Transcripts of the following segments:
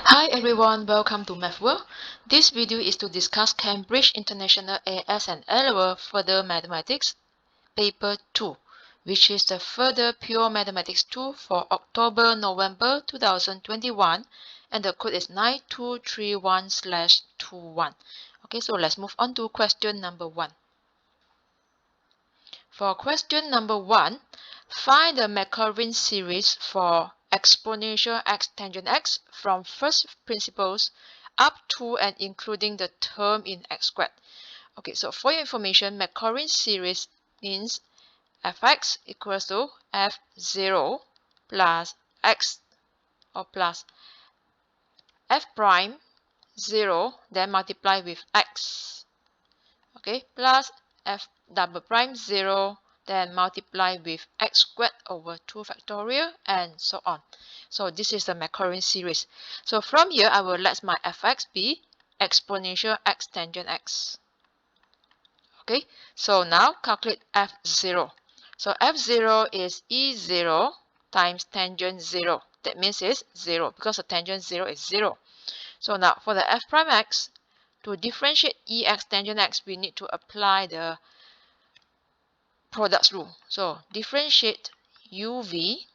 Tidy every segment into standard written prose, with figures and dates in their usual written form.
Hi everyone, welcome to Mathworld. This video is to discuss Cambridge International AS and A-Level Further Mathematics Paper 2, which is the Further Pure Mathematics 2 for October-November 2021, and the code is 9231/21. Okay, so let's move on to question number 1. For question number 1, find the Maclaurin series for exponential x tangent x from first principles up to and including the term in x squared. Okay, so for your information, Maclaurin series means fx equals to f0 plus x or plus f prime 0 then multiply with x, okay, plus f double prime 0 then multiply with x squared over 2 factorial and so on. So this is the Maclaurin series. So from here I will let my fx be exponential x tangent x. Okay, so now calculate f0. So f0 is e0 times tangent 0. That means it's 0 because the tangent 0 is 0. So now for the f prime x, to differentiate ex tangent x, we need to apply the products rule. So differentiate uv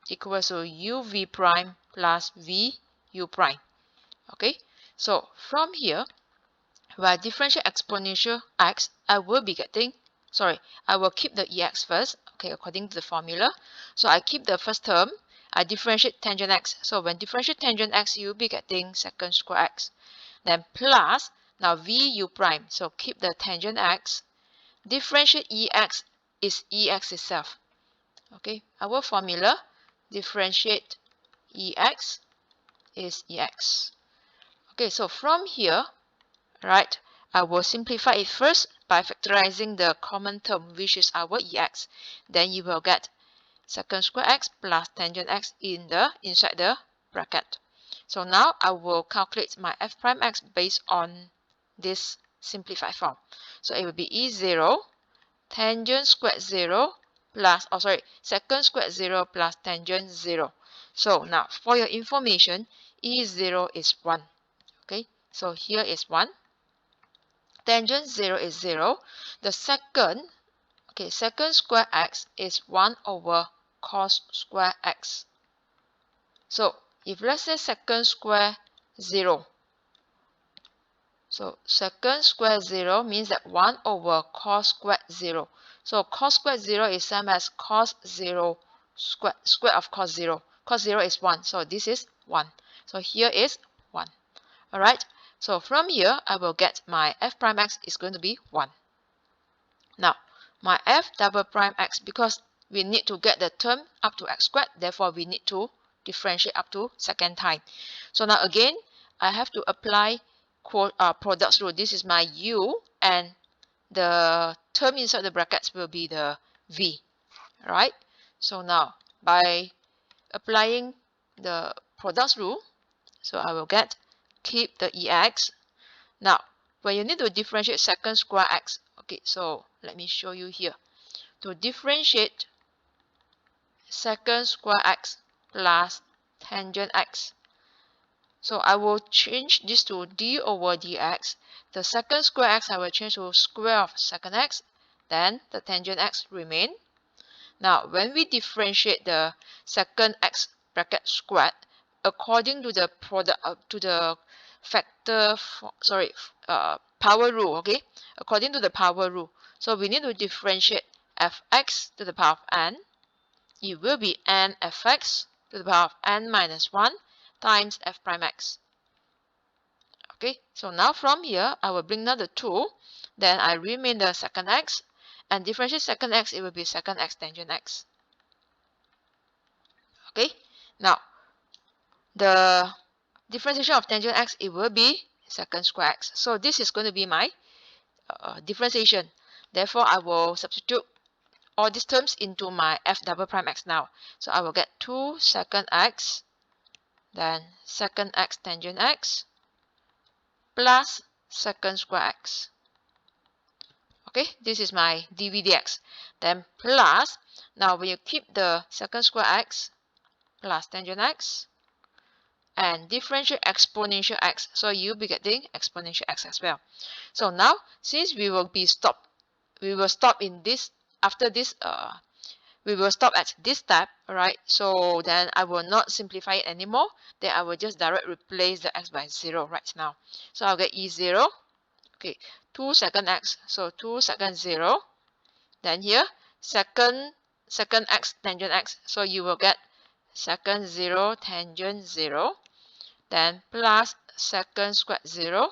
equals to uv prime plus vu prime. Okay, so from here, when I differentiate exponential x, I will keep the ex first, okay, according to the formula. So I keep the first term, I differentiate tangent x. So when differentiate tangent x, you'll be getting secant square x. Then plus, now vu prime, so keep the tangent x, differentiate ex is ex itself. Okay, our formula, differentiate ex is ex. Okay, so from here, right, I will simplify it first by factorizing the common term, which is our ex. Then you will get secant square x plus tangent x inside the bracket. So now I will calculate my f prime x based on this simplified form. So it will be e0 tangent squared 0 plus, secant squared 0 plus tangent 0. So now for your information, e0 is 1. Okay, so here is 1. Tangent 0 is 0. The secant square x is 1 over cos square x. So if let's say secant square 0, so secant square 0 means that 1 over cos squared 0. So cos squared 0 is same as cos 0 square of cos 0. Cos 0 is 1, so this is 1. So here is 1. Alright, so from here I will get my f prime x is going to be 1. Now my f double prime x, because we need to get the term up to x squared, therefore we need to differentiate up to second time. So now again I have to apply products rule. This is my u, and the term inside the brackets will be the v. Right? So now by applying the products rule, so I will get keep the ex. Now when you need to differentiate secant square x, okay, so let me show you here. To differentiate secant square x plus tangent x, so I will change this to d over dx. The secant square x I will change to square of secant x. Then the tangent x remain. Now when we differentiate the secant x bracket squared, according to the power rule. Okay, according to the power rule. So we need to differentiate fx to the power of n. It will be n fx to the power of n minus 1 times f prime x. Okay, so now from here I will bring down the 2, then I remain the secant x, and differentiate secant x, it will be secant x tangent x. Okay, now the differentiation of tangent x, it will be secant square x. So this is going to be my differentiation. Therefore I will substitute all these terms into my f double prime x now. So I will get 2 secant x, then secant x tangent x plus secant square x. Okay, this is my dv dx. Then plus, now when you keep the secant square x plus tangent x, and differential exponential x. So you'll be getting exponential x as well. So now, since we will stop in this, after this, we will stop at this step, alright? So then I will not simplify it anymore. Then I will just directly replace the x by 0 right now. So I'll get E0, okay, 2 second x, so 2 second 0. Then here, second x tangent x, so you will get second 0 tangent 0. Then plus second squared 0.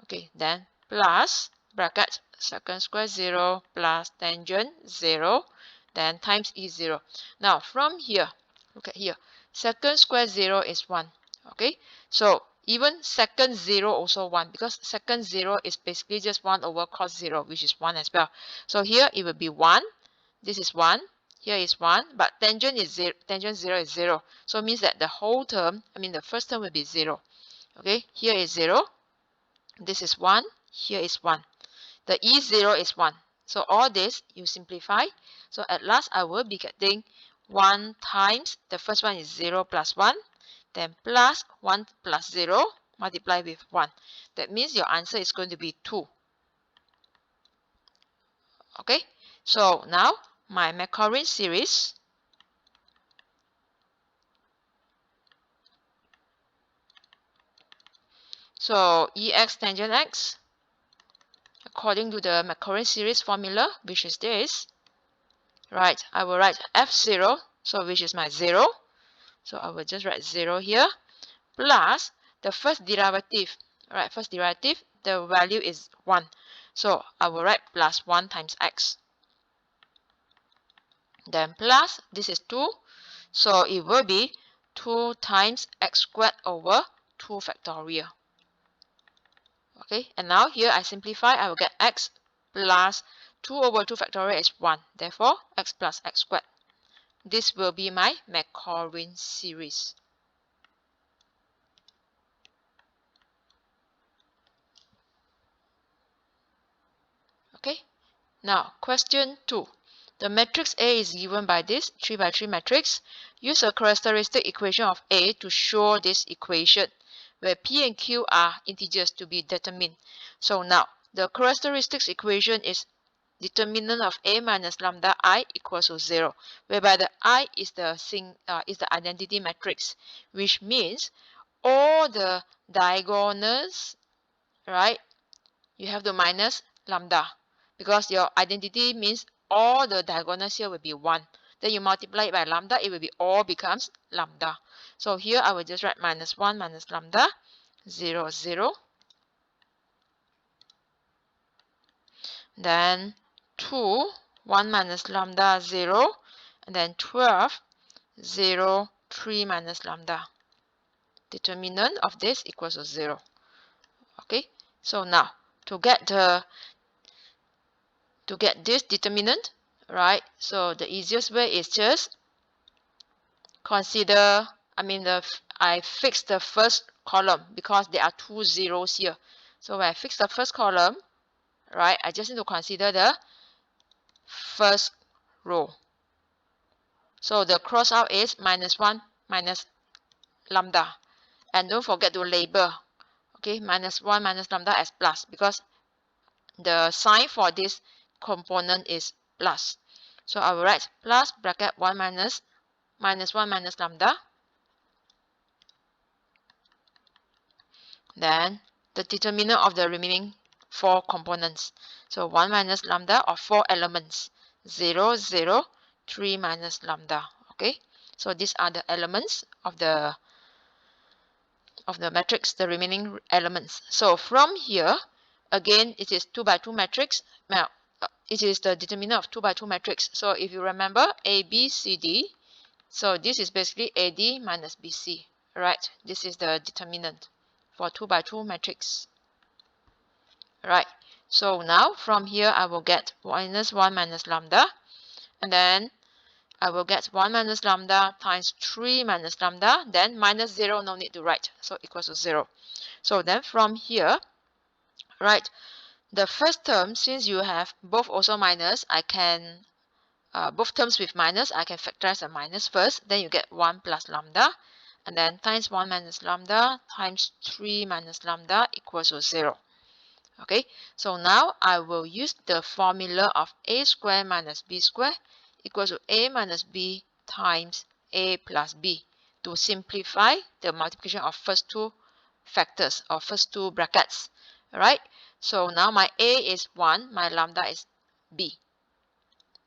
Okay, then plus bracket second square 0 plus tangent 0, then times E0. Now from here, look at here, second square 0 is 1. Okay, so even second 0 also 1, because second 0 is basically just 1 over cos 0, which is 1 as well. So here it will be 1, this is 1, here is 1, but tangent is 0, tangent 0 is 0. So it means that the whole term, the first term will be 0. Okay, here is 0, this is 1, here is 1. The E0 is 1. So all this, you simplify. So at last, I will be getting 1 times, the first one is 0 plus 1, then plus 1 plus 0, multiply with 1. That means your answer is going to be 2. Okay, so now my Maclaurin series. So EX tangent X, according to the Maclaurin series formula, which is this, right, I will write F0, so which is my 0. So I will just write 0 here, plus the first derivative, right, first derivative, the value is 1. So I will write plus 1 times x. Then plus, this is 2, so it will be 2 times x squared over 2 factorial. Okay, and now here I simplify, I will get x plus 2 over 2 factorial is 1. Therefore, x plus x squared. This will be my Maclaurin series. Okay, now question 2. The matrix A is given by this 3 by 3 matrix. Use a characteristic equation of A to show this equation, where P and Q are integers to be determined. So now, the characteristics equation is determinant of A minus lambda I equals to 0, whereby the I is the identity matrix, which means all the diagonals, right, you have to minus lambda, because your identity means all the diagonals here will be 1. Then you multiply it by lambda, it will be all becomes lambda. So here I will just write minus 1 minus lambda, 0, 0. Then 2, 1 minus lambda, 0. And then 12, 0, 3 minus lambda. Determinant of this equals to 0. Okay, so now to get this determinant, right? So the easiest way is just consider, I fix the first column because there are 2 zeros here. So when I fix the first column, right, I just need to consider the first row. So the cross out is minus 1 minus lambda. And don't forget to label, okay, minus 1 minus lambda as plus, because the sign for this component is plus. So I will write plus bracket 1 minus 1 minus lambda. Then the determinant of the remaining 4 components. So 1 minus lambda of 4 elements. 0, 0, 3 minus lambda. Okay, so these are the elements of the matrix, the remaining elements. So from here, again, it is 2 by 2 matrix. Now, it is the determinant of 2 by 2 matrix. So if you remember, A, B, C, D. So this is basically AD minus BC. Right, this is the determinant for 2 by 2 matrix. Right, so now from here I will get minus 1 minus lambda, and then I will get 1 minus lambda times 3 minus lambda, then minus 0, no need to write, so equals to 0. So then from here, right, the first term, since you have both also minus, I can, both terms with minus, I can factorize the minus first, then you get 1 plus lambda. and then times 1 minus lambda times 3 minus lambda equals to 0. Okay, so now I will use the formula of a squared minus b squared equals to a minus b times a plus b to simplify the multiplication of first two factors or first two brackets. Alright, so now my a is 1, my lambda is b.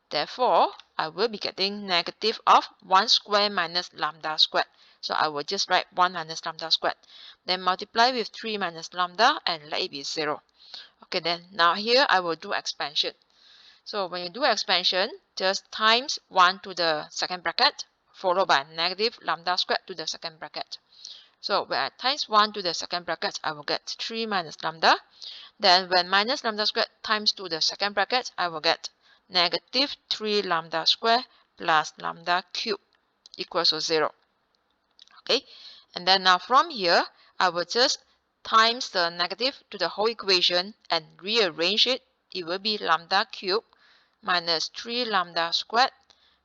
Therefore, I will be getting negative of 1 squared minus lambda squared. So I will just write 1 minus lambda squared. Then multiply with 3 minus lambda and let it be 0. Okay, then now here I will do expansion. So when you do expansion, just times 1 to the second bracket, followed by negative lambda squared to the second bracket. So when I times 1 to the second bracket, I will get 3 minus lambda. Then when minus lambda squared times to the second bracket, I will get negative 3 lambda squared plus lambda cubed equals to 0. Okay, and then now from here, I will just times the negative to the whole equation and rearrange it. It will be lambda cubed minus 3 lambda squared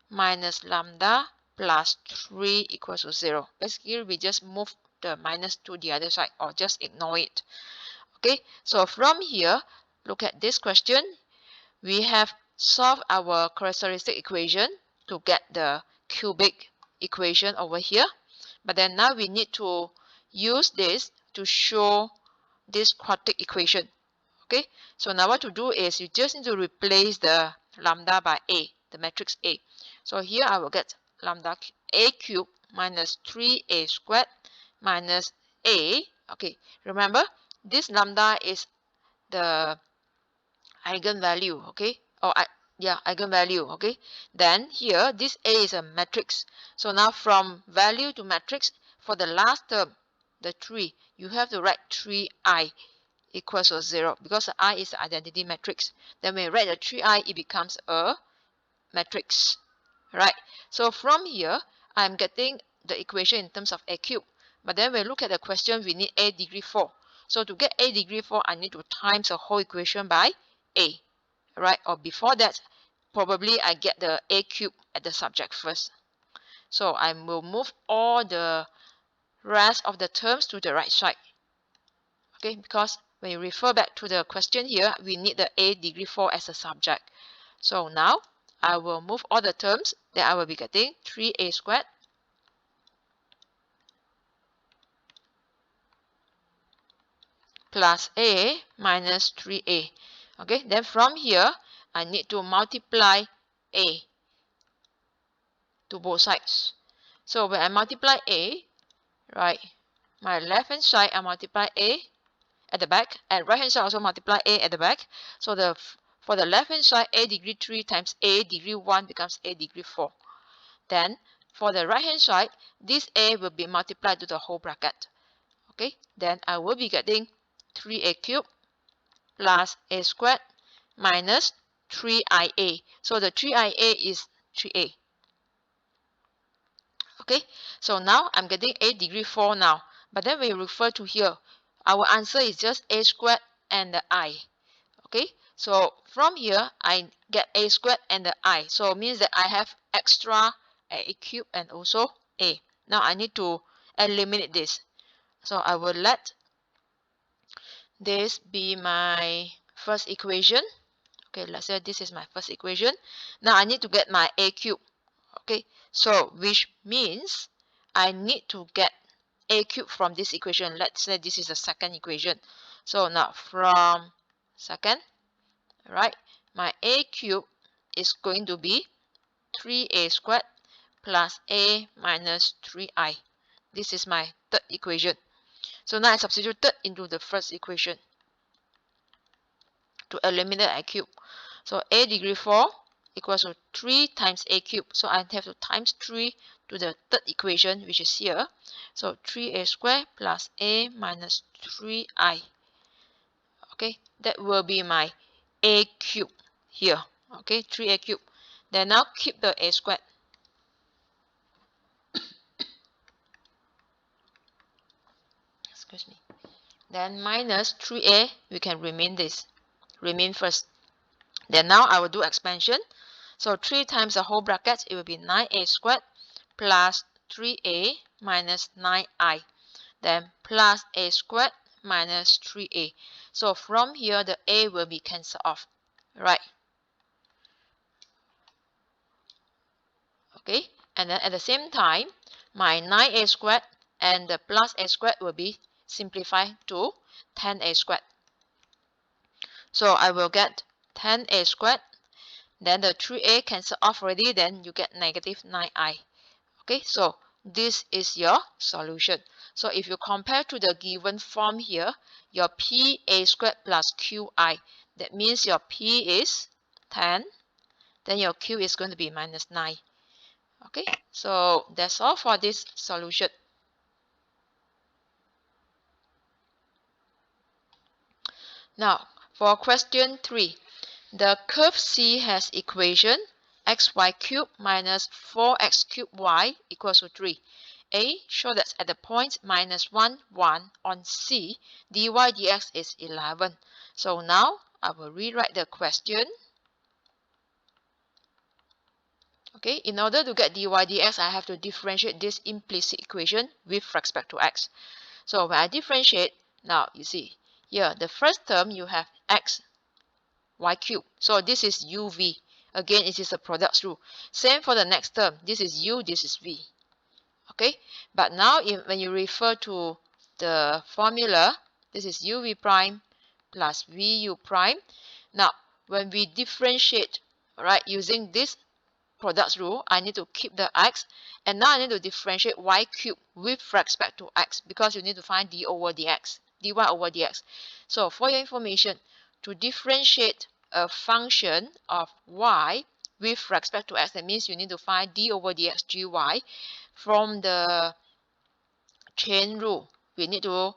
minus lambda plus 3 equals to 0. Basically, we just move the minus to the other side or just ignore it. Okay, so from here, look at this question. We have solved our characteristic equation to get the cubic equation over here. But then now we need to use this to show this quadratic equation. Okay, so now what to do is you just need to replace the lambda by a, the matrix A. So here I will get lambda a cubed minus 3a squared minus a. Okay, remember this lambda is the eigenvalue, okay? Or eigenvalue, okay? Then here this a is a matrix. So now from value to matrix, for the last term, the 3, you have to write 3i equals to 0 because I is the identity matrix. Then when you write the 3i, it becomes a matrix. Right? So from here, I'm getting the equation in terms of a cube. But then when we look at the question, we need a degree 4. So to get a degree 4, I need to times the whole equation by a. Right? Or before that, probably I get the a cube at the subject first. So I will move all the rest of the terms to the right side. Okay, because when you refer back to the question here, we need the a degree 4 as a subject. So now I will move all the terms, then I will be getting 3a squared plus a minus 3a. Okay, then from here, I need to multiply a to both sides. So when I multiply a, right, my left hand side I multiply a at the back, and right hand side also multiply a at the back. So for the left hand side, a degree 3 times a degree 1 becomes a degree 4. Then for the right hand side, this a will be multiplied to the whole bracket. Okay, then I will be getting 3a cubed plus a squared minus 3ia. So the 3ia is 3a. Okay, so now I'm getting a degree 4 now. But then when you refer to here, our answer is just a squared and the I. Okay, so from here, I get a squared and the I. So it means that I have extra a cubed and also a. Now I need to eliminate this. So I will let this be my first equation. Okay, let's say this is my first equation. Now I need to get my a cubed. Okay, so which means I need to get a cubed from this equation. Let's say this is the second equation. So now from second, right, my a cubed is going to be 3a squared plus a minus 3i. This is my third equation. So now I substituted into the first equation to eliminate a cube. So a degree 4 equals to 3 times a cube. So I have to times 3 to the third equation, which is here. So 3a squared plus a minus 3i. Okay, that will be my a cube here. Okay, 3a cube. Then now keep the a squared. Excuse me. Then minus 3a, we can remain first. Then now I will do expansion. So 3 times the whole bracket, it will be 9a squared plus 3a minus 9i, then plus a squared minus 3a. So from here, the a will be cancelled off, right? Okay, and then at the same time, my 9a squared and the plus a squared will be simplified to 10a squared. So I will get 10a squared, then the 3a cancel off already, then you get negative 9i. Okay, so this is your solution. So if you compare to the given form here, your pa squared plus qi, that means your p is 10, then your q is going to be minus 9. Okay, so that's all for this solution. Now, for question 3, the curve C has equation xy cubed minus 4x cubed y equals to 3. A, show that at the point minus 1, 1 on C, dy dx is 11. So now, I will rewrite the question. Okay, in order to get dy dx, I have to differentiate this implicit equation with respect to x. So when I differentiate, now you see, here, the first term you have x y cubed. So this is uv. Again, it is a product rule. Same for the next term. This is u, this is v. Okay, but now when you refer to the formula, this is uv prime plus vu prime. Now, when we differentiate, right, using this product rule, I need to keep the x, and now I need to differentiate y cubed with respect to x, because you need to find d over dx, dy over dx. So for your information, to differentiate a function of y with respect to x, that means you need to find d over dx gy from the chain rule. We need to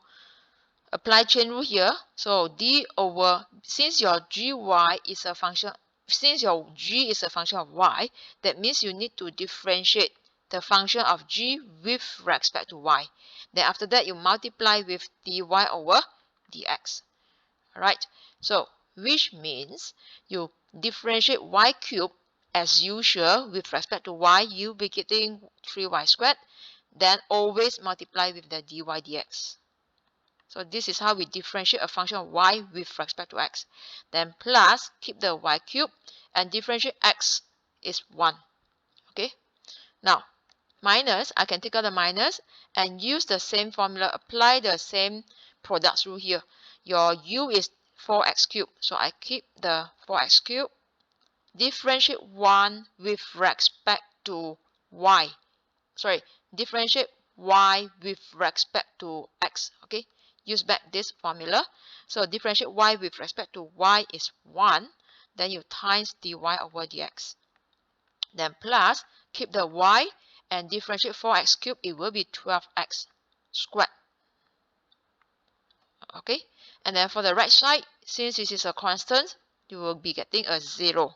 apply chain rule here. So d over, since your gy is a function, since your g is a function of y, that means you need to differentiate the function of g with respect to y. Then after that, you multiply with dy over dx. Alright, so which means you differentiate y cubed as usual with respect to y, you'll be getting 3y squared. Then always multiply with the dy dx. So this is how we differentiate a function of y with respect to x. Then plus, keep the y cubed, and differentiate x is 1. Okay. Now, minus, I can take out the minus and use the same formula, apply the same product rule here. Your u is 4x cubed. So I keep the 4x cubed, differentiate 1 with respect to y. Sorry, differentiate y with respect to x. Okay. Use back this formula. So differentiate y with respect to y is 1. Then you times dy over dx. Then plus, keep the y and differentiate 4x cubed. It will be 12x squared. Okay. And then for the right side, since this is a constant, you will be getting a 0.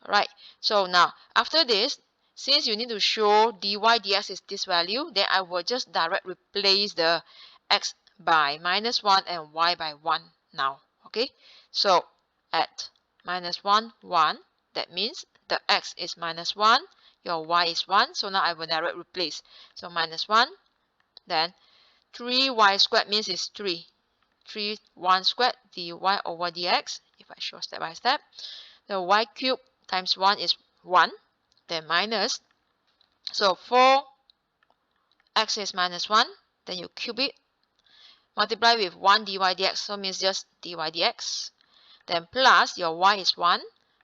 Right. So now, after this, since you need to show dy dx is this value, then I will just direct replace the x by minus 1 and y by 1 now. Okay, so at minus 1, 1, that means the x is minus 1, your y is 1, so now I will direct replace. So minus 1, then 3y squared means it's 3. 3, 1 squared dy over dx, if I show step by step. The y cubed times 1 is 1, then minus, so 4x is minus 1, then you cube it, multiply with 1 dy dx, so means just dy dx, then plus your y is 1,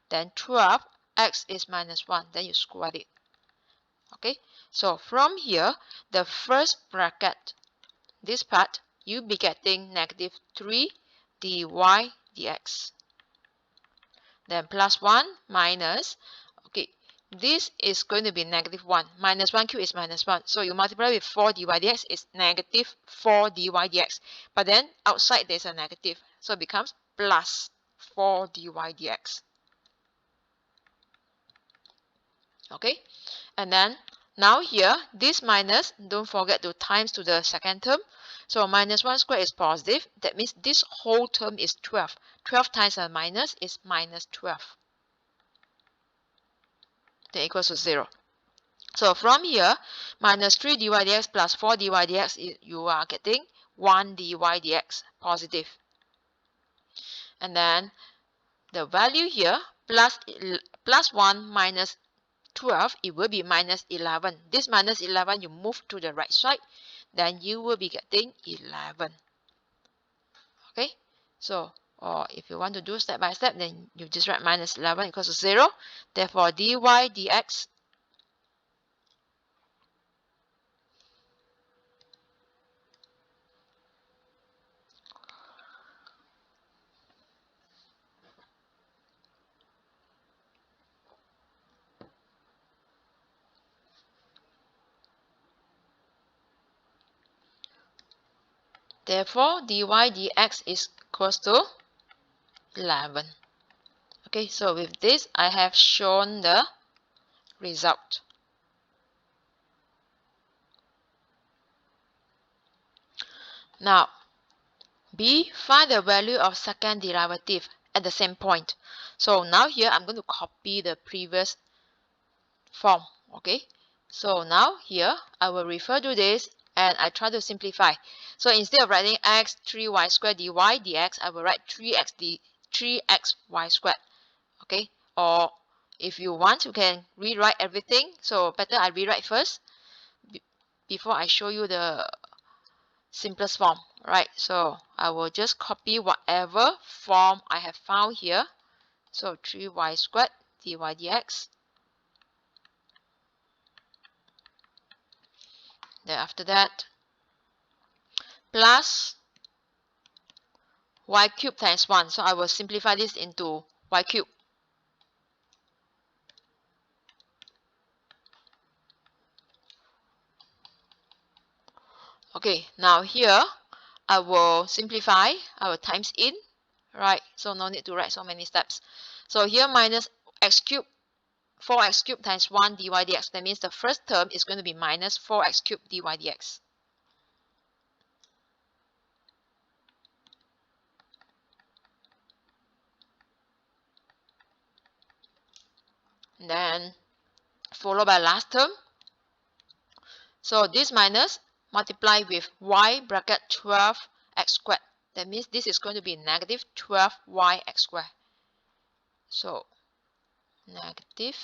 then 12x is minus 1, then you square it. Okay, so from here, the first bracket, this part, you'll be getting negative 3 dy dx. Then plus 1 minus, okay, this is going to be negative 1. Minus 1 cubed is minus 1. So you multiply with 4 dy dx is negative 4 dy dx. But then outside there's a negative. So it becomes plus 4 dy dx. Okay. And then now here, this minus, don't forget to times to the second term. So minus 1 squared is positive. That means this whole term is 12. 12 times a minus is minus 12. Then equals to 0. So from here, minus 3 dy dx plus 4 dy dx, you are getting 1 dy dx positive. And then the value here, plus 1 minus 12, it will be minus 11. This minus 11, you move to the right side, then you will be getting 11. Okay, so or if you want to do step by step, then you just write minus 11 equals to 0. Therefore, dy dx Therefore, dy dx is equals to 11. Okay, so with this, I have shown the result. Now, B, find the value of second derivative at the same point. So now here, I'm going to copy the previous form. Okay, so now here, I will refer to this and I try to simplify. So instead of writing x 3y squared dy dx, I will write 3xy squared. Okay, or if you want, you can rewrite everything. So better I rewrite first before I show you the simplest form. Right, so I will just copy whatever form I have found here. So 3y squared dy dx. Then after that, plus y cubed times 1. So I will simplify this into y cubed. Okay, now here I will simplify, I will times in, right? So no need to write so many steps. So here minus x cubed, 4x cubed times 1 dy dx. That means the first term is going to be minus 4x cubed dy dx. And then followed by last term. So this minus multiply with y bracket 12x squared. That means this is going to be negative 12yx squared. So negative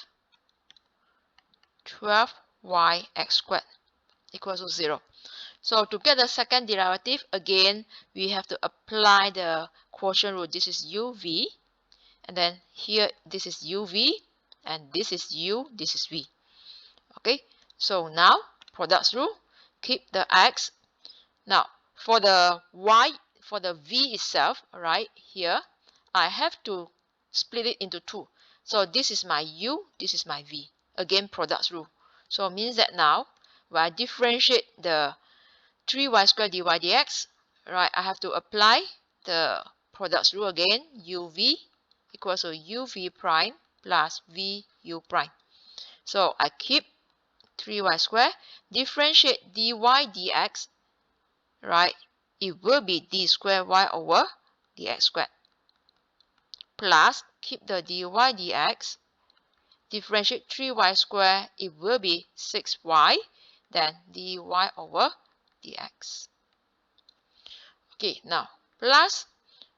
12yx squared equals to 0. So to get the second derivative, again, we have to apply the quotient rule. This is uv, and then here this is uv, and this is u, this is v. Okay, so now products rule, keep the x. Now for the y, for the v itself, right here, I have to split it into two. So this is my u, this is my v. Again, products rule. So it means that now when I differentiate the 3y squared dy dx, right, I have to apply the products rule again. uv equals to uv prime plus vu prime. So I keep 3y squared, differentiate dy dx, right, it will be d squared y over dx squared, plus keep the dy dx, differentiate 3y squared, it will be 6y, then dy over dx. Okay, now plus,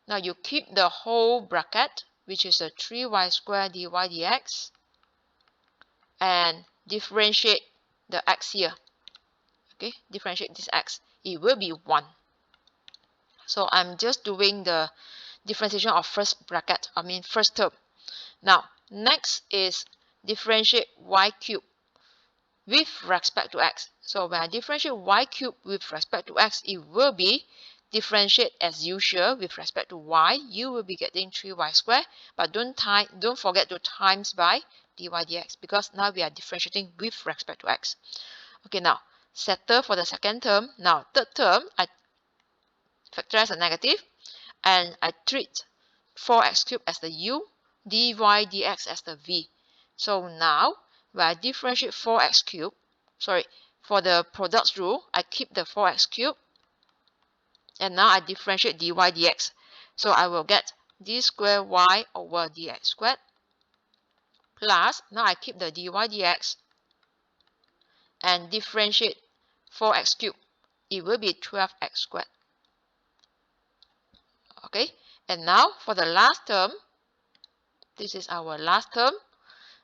now you keep the whole bracket, which is a 3y squared dy dx, and differentiate the x here. Okay, differentiate this x, it will be 1. So I'm just doing the differentiation of first bracket, first term. Now next is differentiate y cubed with respect to x. So when I differentiate y cubed with respect to x, it will be differentiate as usual with respect to y. You will be getting 3y squared, but don't forget to times by dy dx, because now we are differentiating with respect to x. Okay, now settle for the second term. Now third term, I factorize a negative, and I treat 4x cubed as the u, dy dx as the v. So now when I differentiate 4x cubed, for the products rule, I keep the 4x cubed, and now I differentiate dy dx. So I will get d squared y over dx squared, plus, now I keep the dy dx, and differentiate 4x cubed, it will be 12x squared. Okay, and now for the last term, this is our last term.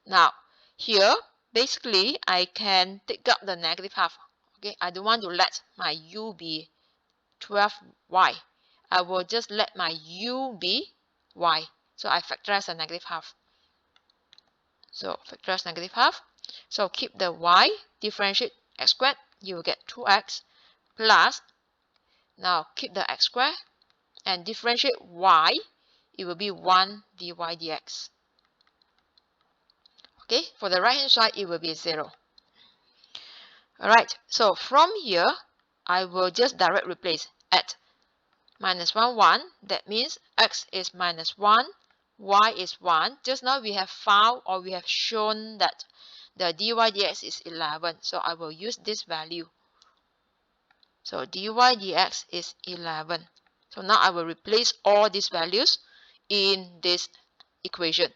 Now here basically I can take out the negative half. Okay, I don't want to let my u be 12y. I will just let my u be y. So I factorize the negative half. So factorize negative half. So keep the y, differentiate x squared, you will get 2x plus, now keep the x squared and differentiate y, it will be 1 dy dx. Okay, for the right hand side, it will be 0. Alright, so from here, I will just direct replace at minus 1, 1. That means x is minus 1, y is 1. Just now we have found, or we have shown that the dy dx is 11. So I will use this value. So dy dx is 11. So now I will replace all these values in this equation.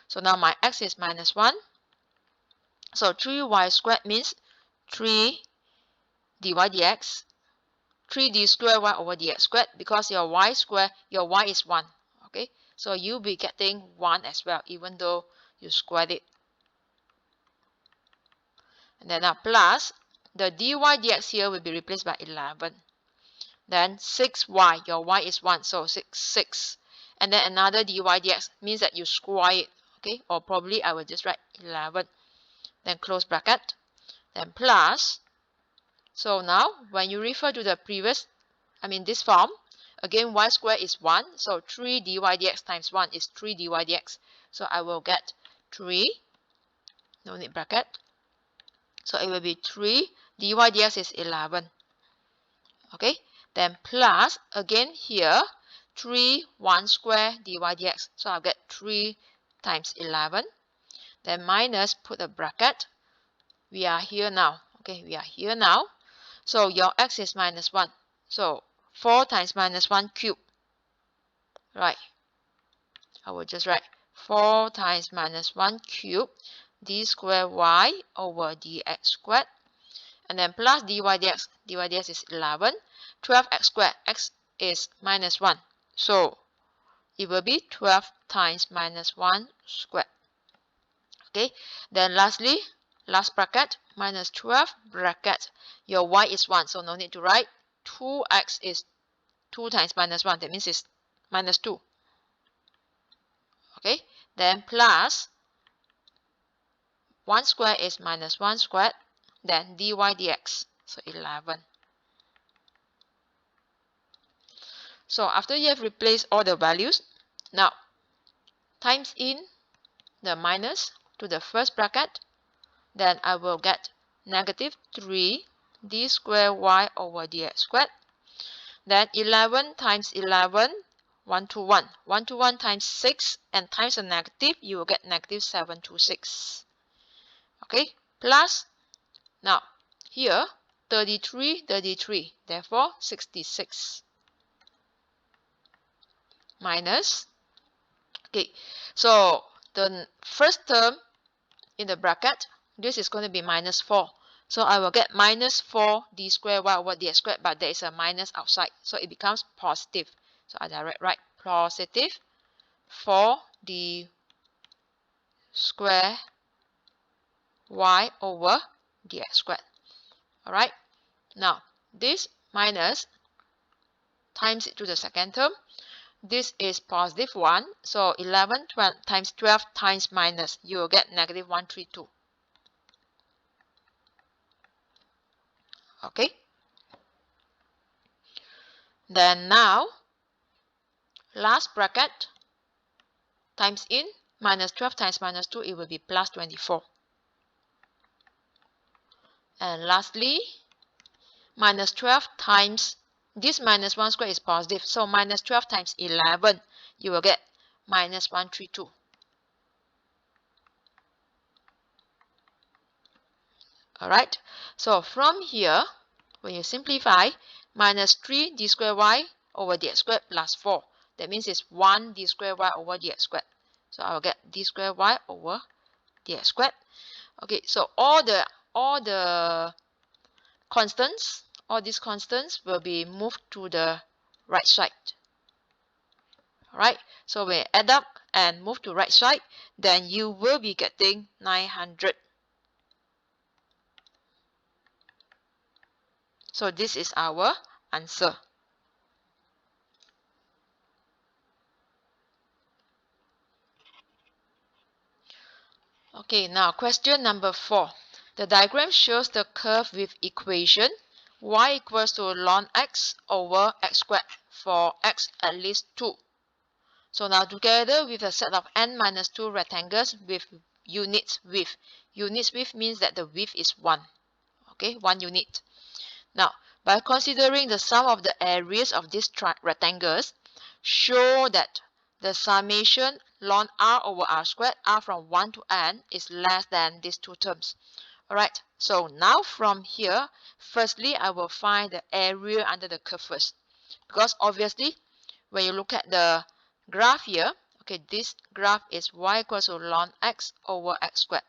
So now my x is minus 1. So 3y squared means 3 dy dx. 3d squared y over dx squared, because your y squared, your y is 1. Okay, so you'll be getting 1 as well, even though you squared it. And then now plus, the dy dx here will be replaced by 11. Then 6y, your y is 1, so 6. And then another dy dx means that you square it. Okay, or probably I will just write 11. Then close bracket. Then plus. So now when you refer to the previous, this form, again y squared is 1. So 3 dy dx times 1 is 3 dy dx. So I will get 3, no need bracket. So it will be 3 dy dx is 11. Okay, then plus, again here, 3 1 square dy dx. So I'll get 3 times 11. Then minus, put a bracket. We are here now. Okay, we are here now. So your x is minus 1. So 4 times minus 1 cube. Right. I will just write 4 times minus 1 cube d square y over dx squared. And then plus dy dx. dy dx is 11. 12x squared. X is minus 1. So it will be 12 times minus 1 squared. Okay. Then lastly, last bracket, minus 12 bracket. Your y is 1. So no need to write. 2x is 2 times minus 1. That means it's minus 2. Okay. Then plus 1 squared is minus 1 squared. Then dy dx. So 11. So after you have replaced all the values, now times in the minus to the first bracket, then I will get negative 3 d squared y over dx squared. Then 11 times 11, 1 to 1. 1 to 1 times 6, and times a negative, you will get negative 7 to 6. Okay, plus, now here, 33, 33, therefore 66. Minus, okay, so the first term in the bracket, this is going to be minus 4. So I will get minus 4 d squared y over dx squared, but there is a minus outside, so it becomes positive. So I direct write positive 4 d squared y over dx squared. Alright, now this minus times it to the second term. This is positive 1. So 11 times 12 times minus, you will get negative 132. Okay. Then now, last bracket times in, minus 12 times minus 2, it will be plus 24. And lastly, minus 12 times, this minus 1 squared is positive. So minus 12 times 11, you will get minus 132. Alright, so from here, when you simplify, minus 3 d squared y over dx squared plus 4. That means it's 1 d squared y over dx squared. So I will get d squared y over dx squared. Okay, so all the all the constants, all these constants will be moved to the right side. Alright, so when you add up and move to right side, then you will be getting 900. So this is our answer. Okay, now question number 4. The diagram shows the curve with equation y equals to ln x over x squared for x at least 2. So now together with a set of n minus 2 rectangles with units width. Units width means that the width is 1. Okay, 1 unit. Now, by considering the sum of the areas of these rectangles, show that the summation ln r over r squared, r from 1 to n, is less than these two terms. Alright, so now from here, firstly, I will find the area under the curve first. Because obviously, when you look at the graph here, okay, this graph is y equals to ln x over x squared.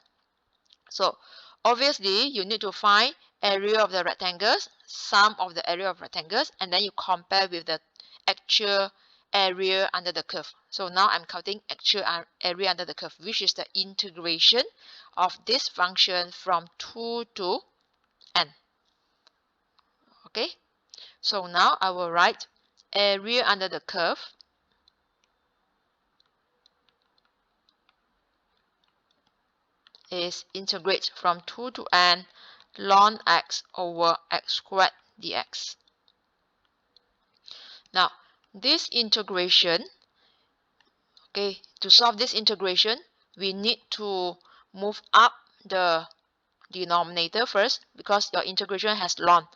So, obviously, you need to find area of the rectangles, sum of the area of rectangles, and then you compare with the actual area under the curve. So now I'm counting actual area under the curve, which is the integration of this function from 2 to n. Okay, so now I will write area under the curve is integrate from 2 to n ln x over x squared dx. Now, this integration, okay, to solve this integration, we need to move up the denominator first because your integration has ln.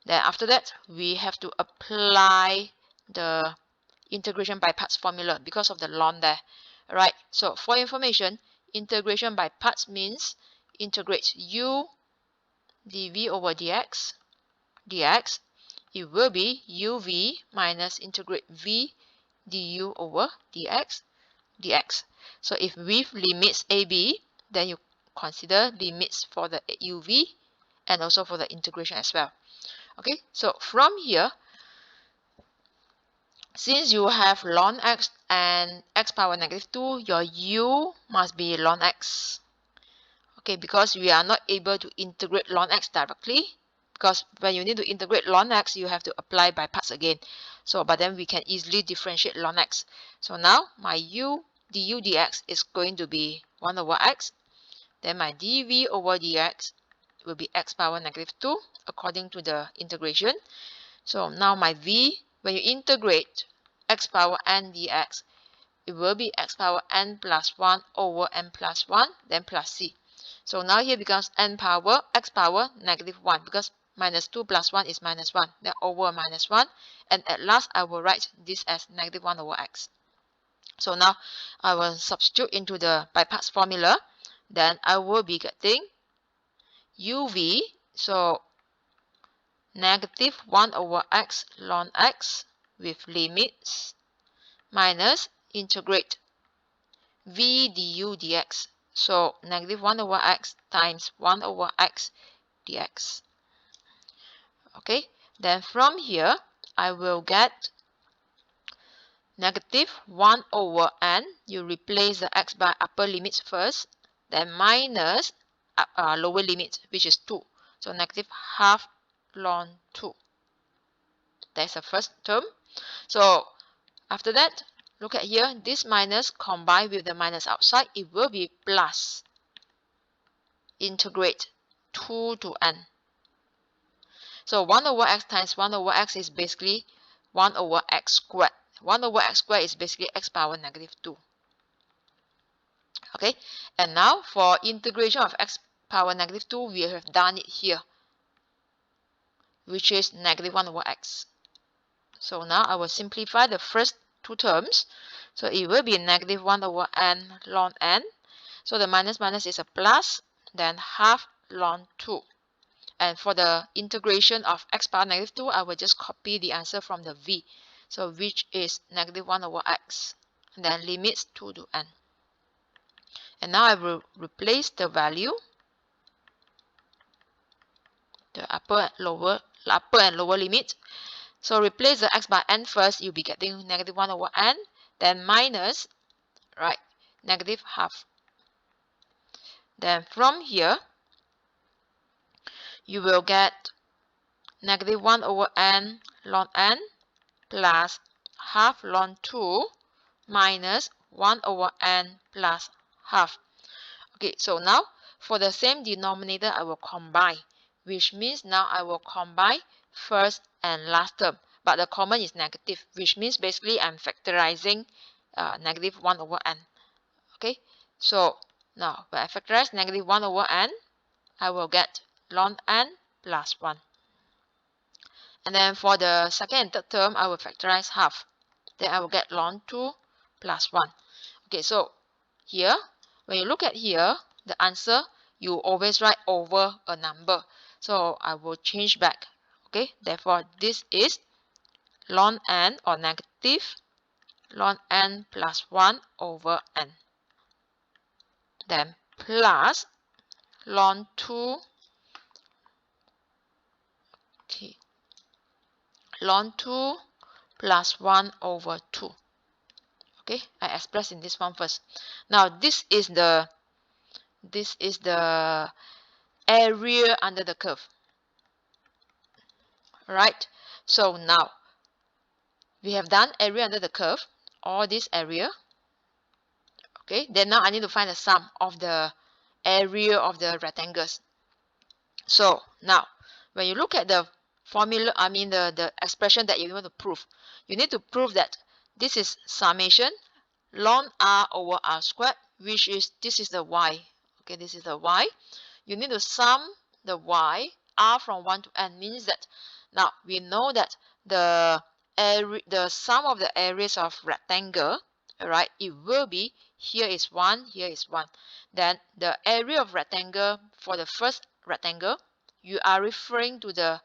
Then after that, we have to apply the integration by parts formula because of the ln there. Alright, so for information, integration by parts means integrate u dv over dx, it will be uv minus integrate v du over dx. So if with limits ab, then you consider limits for the uv and also for the integration as well. Okay, so from here, since you have ln x and x power negative 2, your u must be ln x. Okay, because we are not able to integrate ln x directly, because when you need to integrate ln x, you have to apply by parts again. So, but then we can easily differentiate ln x. So now my u du dx is going to be 1 over x. Then my dv over dx will be x power negative 2 according to the integration. So now my v, when you integrate x power n dx, it will be x power n plus 1 over n plus 1, then plus c. So now here becomes n power, x power negative 1, because minus 2 plus 1 is minus 1, then over minus 1, and at last I will write this as negative 1 over x. So now I will substitute into the by parts formula, then I will be getting uv, so negative 1 over x ln x with limits minus integrate v du dx. So negative 1 over x times 1 over x dx. Okay, then from here, I will get negative 1 over n. You replace the x by upper limits first, then minus lower limit, which is 2. So negative half ln 2. That's the first term. So after that, look at here, this minus combined with the minus outside, it will be plus integrate 2 to n. So 1 over x times 1 over x is basically 1 over x squared. 1 over x squared is basically x power negative 2. Okay, and now for integration of x power negative 2, we have done it here, which is negative 1 over x. So now I will simplify the first two terms. So it will be negative 1 over n ln n. So the minus minus is a plus, then half ln 2. And for the integration of x power negative 2, I will just copy the answer from the v. So which is negative 1 over x. And then limits 2 to n. And now I will replace the value, the upper and lower limit. So replace the x by n first, you'll be getting negative 1 over n, then minus, right, negative half. Then from here, you will get negative 1 over n ln n plus half ln 2 minus 1 over n plus half. Okay, so now for the same denominator, I will combine, which means now I will combine first and last term. But the common is negative, which means basically I'm factorizing negative 1 over n. Okay, so now when I factorize negative 1 over n, I will get ln n plus 1. And then for the second and third term, I will factorize half. Then I will get ln 2 plus 1. Okay, so here, when you look at here, the answer, you always write over a number. So I will change back. Okay, therefore this is ln n, or negative ln n plus 1 over n. Then plus ln 2, okay, ln 2 plus 1 over 2. Okay, I express in this one first. Now this is the area under the curve. Right, so now we have done area under the curve, all this area. Okay, then now I need to find the sum of the area of the rectangles. So now when you look at the formula, I mean the expression that you want to prove, you need to prove that this is summation ln r over r squared, which is, this is the y. Okay, this is the y. You need to sum the y, r from 1 to n, means that now we know that the sum of the areas of rectangle, right, it will be, here is 1, here is 1. Then the area of rectangle for the first rectangle, you are referring to the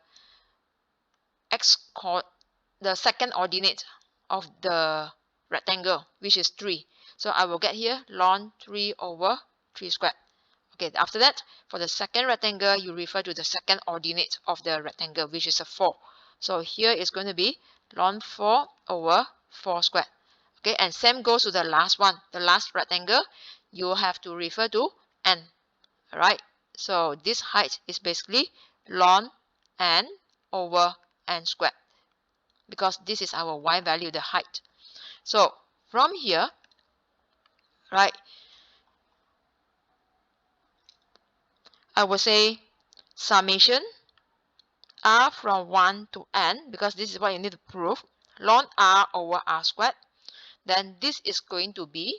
the second ordinate of the rectangle, which is 3. So I will get here ln 3 over 3 squared. Okay, after that, for the second rectangle, you refer to the second ordinate of the rectangle, which is a 4. So here is going to be ln 4 over 4 squared. Okay, and same goes to the last one. The last rectangle, you have to refer to n. Alright, so this height is basically ln n over n squared, because this is our y value, the height. So from here, right, I will say summation r from 1 to n, because this is what you need to prove, ln r over r squared. Then this is going to be,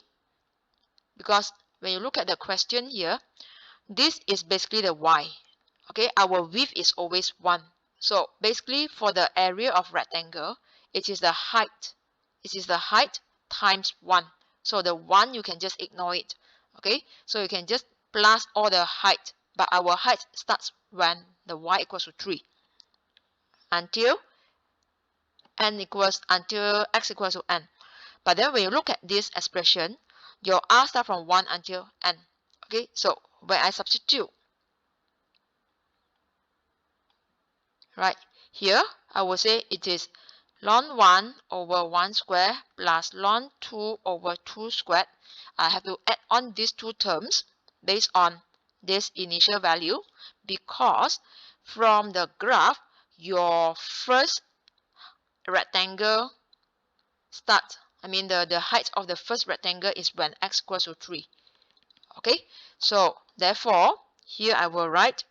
because when you look at the question here, this is basically the y. Okay, our width is always 1. So basically for the area of rectangle, it is the height. It is the height times 1. So the 1, you can just ignore it. Okay, so you can just plus all the height. But our height starts when the y equals to 3. Until x equals to n. But then when you look at this expression, your r starts from 1 until n. Okay, so when I substitute, right, here I will say it is ln 1 over 1 square plus ln 2 over 2 squared. I have to add on these two terms based on this initial value, because from the graph, your first rectangle starts, I mean the height of the first rectangle is when x equals to 3. Okay, so therefore here I will write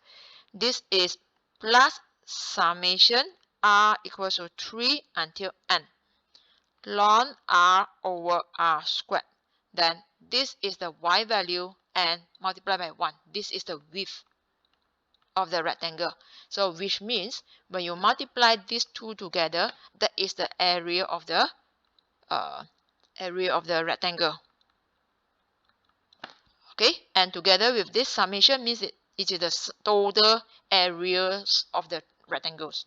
this is plus summation r equals to 3 until n ln r over r squared. Then this is the y value, and multiply by 1. This is the width of the rectangle. So which means when you multiply these two together, that is the area of the rectangle. Okay, and together with this summation means it is the total areas of the rectangles,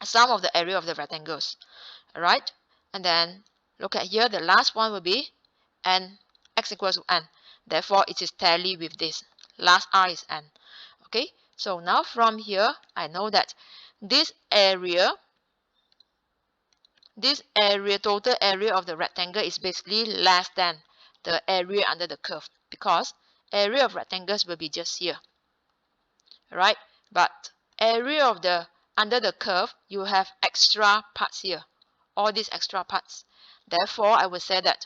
sum of the area of the rectangles. Alright, and then look at here, the last one will be n, x equals to n. Therefore, it is tally with this. Last r is n. Okay, so now from here, I know that this area, total area of the rectangle is basically less than the area under the curve, because area of rectangles will be just here, right? But area of the under the curve, you have extra parts here, all these extra parts. Therefore, I will say that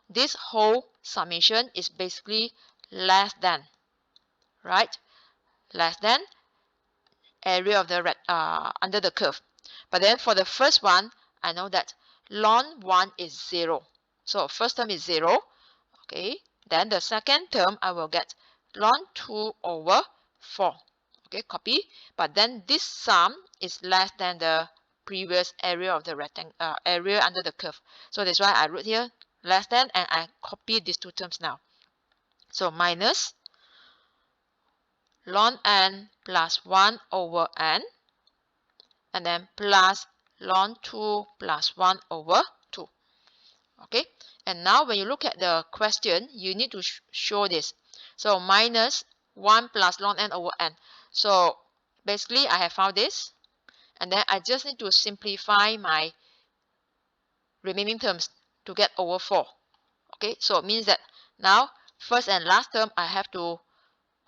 this whole summation is basically less than, right? Less than area of the under the curve. But then for the first one, I know that ln 1 is 0. So first term is 0. Okay. Then the second term, I will get ln 2 over 4. Okay, copy. But then this sum is less than the previous area of the rectangle, area under the curve. So that's why I wrote here less than, and I copy these two terms now. So minus ln n plus 1 over n, and then plus ln 2 plus 1 over 2. Okay, and now when you look at the question, you need to show this. So minus 1 plus ln n over n. So basically, I have found this, and then I just need to simplify my remaining terms to get over 4. Okay, so it means that now first and last term, I have to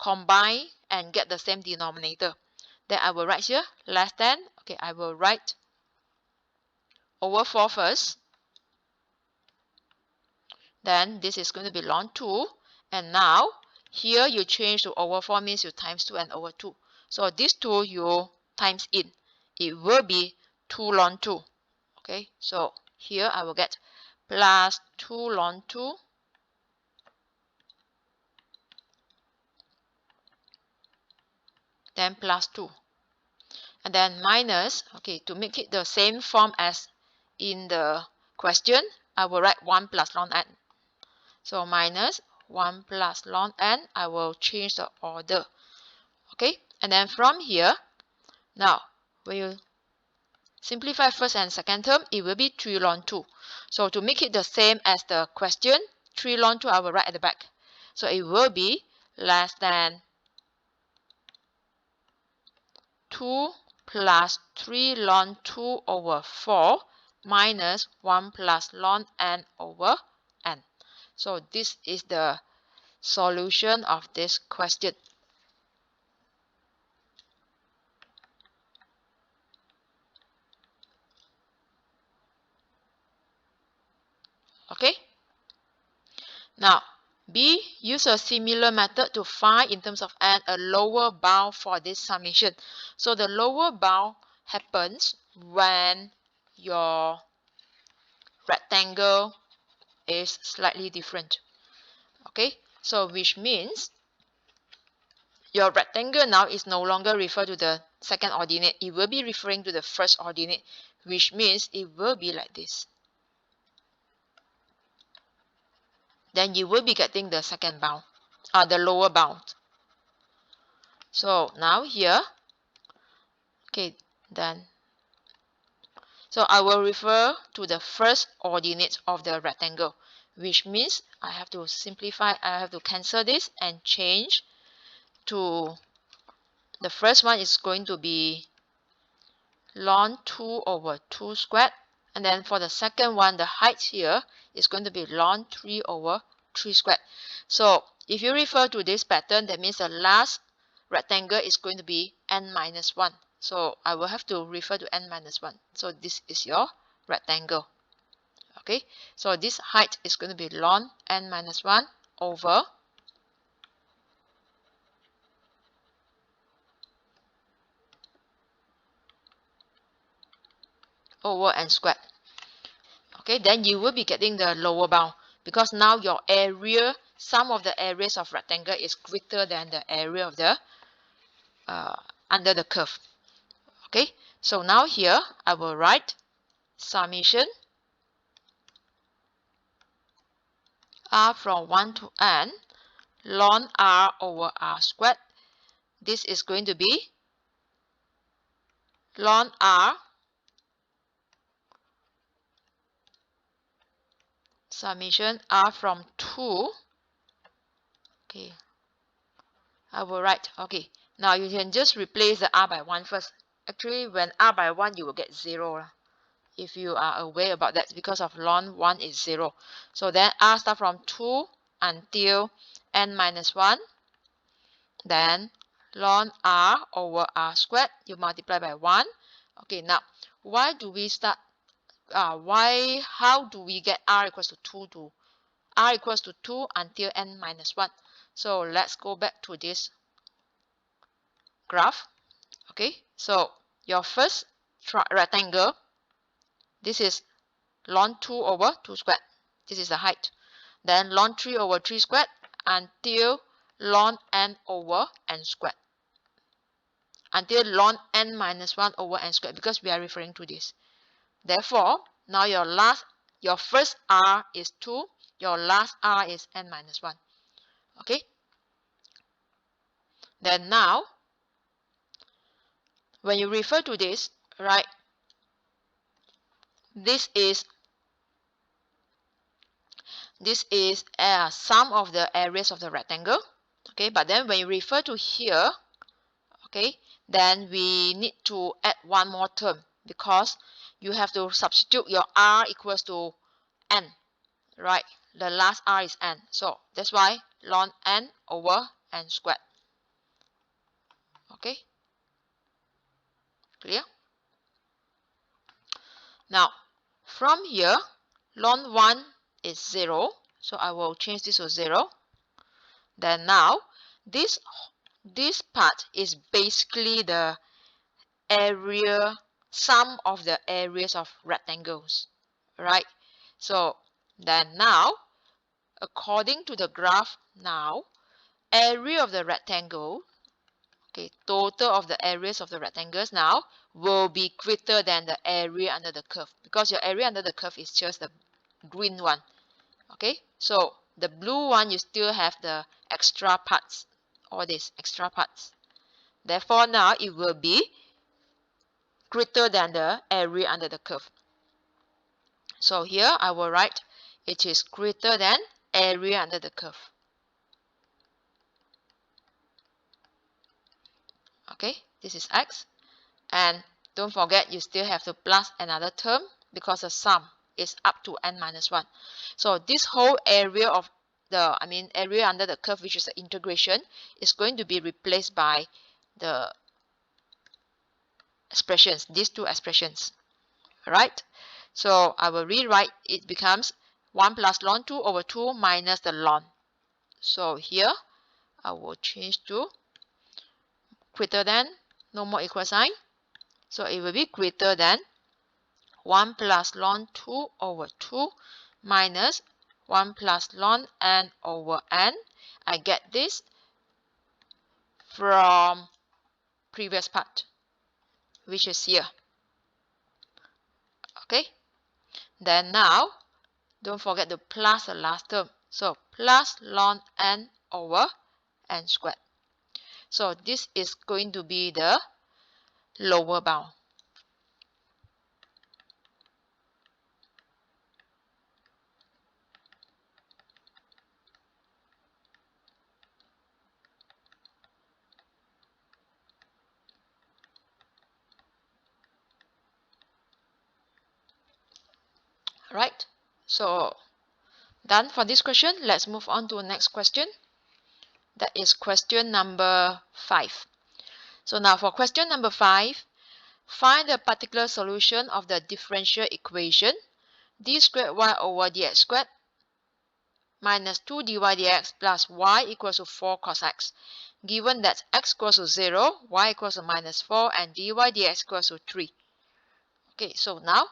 combine and get the same denominator. Then I will write here less than. Okay, I will write over 4 first. Then this is going to be ln 2. And now here you change to over 4 means you times 2 and over 2. So this 2 you times in. It will be 2 ln 2. Okay, so here I will get plus 2 ln 2 then plus 2. And then minus, okay, to make it the same form as in the question, I will write 1 plus ln n. So minus 1 plus ln n, I will change the order. Okay, and then from here, now when you simplify first and second term, it will be 3 ln 2. So to make it the same as the question, 3 ln 2 I will write at the back. So it will be less than 2 plus 3 ln 2 over 4 minus 1 plus ln n over n. So this is the solution of this question. Okay. Now, B, use a similar method to find in terms of n a lower bound for this summation. So the lower bound happens when your rectangle is slightly different. Okay, so which means your rectangle now is no longer referred to the second ordinate. It will be referring to the first ordinate, which means it will be like this. Then you will be getting the second bound, the lower bound. So now here, okay, then, so I will refer to the first ordinate of the rectangle, which means I have to simplify, I have to cancel this and change to the first one is going to be ln 2 over 2 squared. And then for the second one, the height here is going to be ln 3 over 3 squared. So if you refer to this pattern, that means the last rectangle is going to be n minus 1. So I will have to refer to n minus 1. So this is your rectangle. Okay, so this height is going to be ln n minus 1 over n squared. Okay, then you will be getting the lower bound, because now your area, sum of the areas of rectangle is greater than the area of the under the curve. Okay, so now here I will write summation r from 1 to n ln r over r squared. This is going to be ln r summation r from 2 Okay, I will write. Okay, now you can just replace the r by 1 first. Actually, when r by 1, you will get 0. If you are aware about that, because of ln 1 is 0. So then r start from 2 until n minus 1. Then ln r over r squared, you multiply by 1. Okay, now why do we start? How do we get r equals to 2 until n minus 1? So let's go back to this graph. Okay, so your first rectangle, this is ln 2 over 2 squared. This is the height. Then ln 3 over 3 squared until ln n over n squared. Until ln n minus 1 over n squared, because we are referring to this. Therefore, now your first r is 2, your last r is n minus 1. Okay? Then now, when you refer to this, right, this is sum of the areas of the rectangle. Okay, but then when you refer to here, okay, then we need to add one more term, because you have to substitute your r equals to n, right? The last r is n, so that's why ln n over n squared. Okay, clear? Now from here, ln 1 is 0, so I will change this to 0. Then now this part is basically the area, sum of the areas of rectangles, right? So then now, according to the graph, now area of the rectangle, okay, total of the areas of the rectangles now will be greater than the area under the curve, because your area under the curve is just the green one. Okay, so the blue one, you still have the extra parts, all these extra parts. Therefore now it will be greater than the area under the curve. So here I will write it is greater than area under the curve. Okay, this is x. And don't forget, you still have to plus another term, because the sum is up to n minus 1. So this whole area of the, area under the curve, which is the integration, is going to be replaced by the expressions, these two expressions, right? So I will rewrite, it becomes 1 plus ln 2 over 2 minus the ln. So here I will change to greater than, no more equal sign. So it will be greater than 1 plus ln 2 over 2 minus 1 plus ln n over n. I get this from previous part, which is here. Okay, then now don't forget to plus the last term, so plus ln n over n squared. So this is going to be the lower bound. Right, so done for this question. Let's move on to the next question. That is question number 5. So now for question number 5, find the particular solution of the differential equation d squared y over dx squared minus 2 dy dx plus y equals to 4 cos x, given that x equals to 0, y equals to minus 4, and dy dx equals to 3. Okay, so now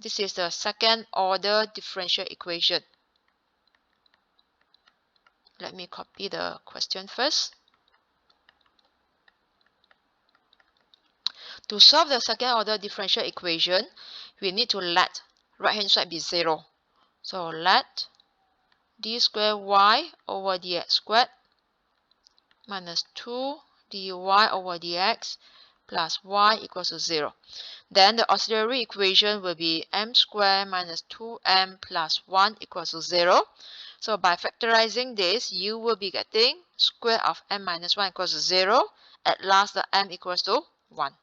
this is the second order differential equation. Let me copy the question first. To solve the second order differential equation, we need to let right hand side be 0. So let d squared y over dx squared minus 2 dy over dx plus y equals to 0. Then the auxiliary equation will be m squared minus 2m plus 1 equals to 0. So by factorizing this, you will be getting square of m minus 1 equals to 0. At last, the m equals to 1.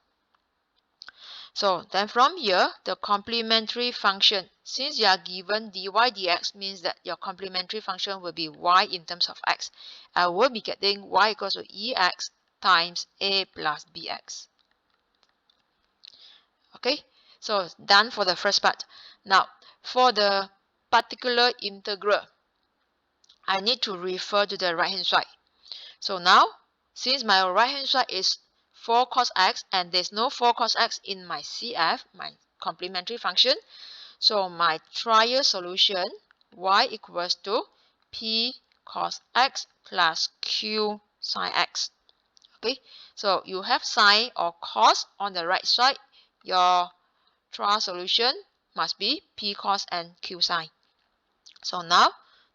So then from here, the complementary function, since you are given dy dx, means that your complementary function will be y in terms of x. I will be getting y equals to ex times a plus bx. Okay, so done for the first part. Now, for the particular integral, I need to refer to the right hand side. So now, since my right hand side is 4 cos x and there's no 4 cos x in my CF, my complementary function, so my trial solution y equals to p cos x plus q sin x. Okay, so you have sine or cos on the right side. Your trial solution must be p cos and q sin. So now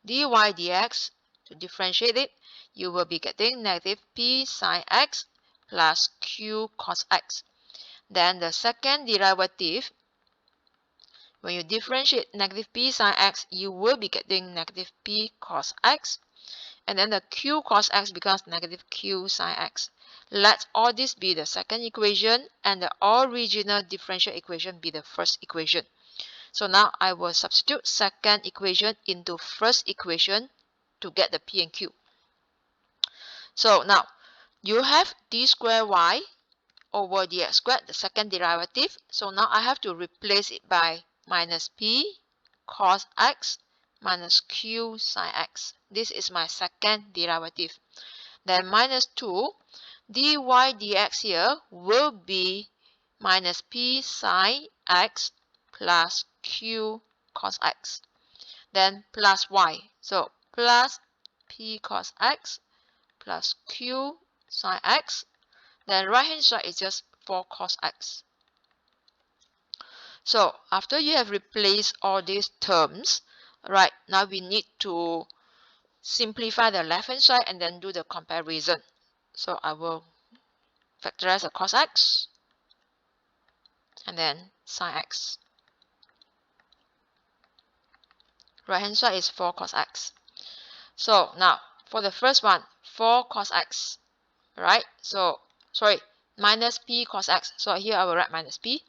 dy dx, to differentiate it, you will be getting negative p sin x plus q cos x. Then the second derivative, when you differentiate negative p sin x, you will be getting negative p cos x. And then the q cos x becomes negative q sin x. Let all this be the second equation and the original differential equation be the first equation. So now I will substitute second equation into first equation to get the p and q. So now you have d squared y over dx squared, the second derivative. So now I have to replace it by minus p cos x minus q sin x. This is my second derivative. Then minus 2 dy dx here will be minus p sin x plus q cos x. Then plus y. So plus p cos x plus q sin x. Then right hand side is just 4 cos x. So after you have replaced all these terms, right, now we need to simplify the left hand side and then do the comparison. So I will factorize the cos x and then sin x. Right hand side is 4 cos x. So now for the first one, 4 cos x, right? So sorry, minus p cos x. So here I will write minus p.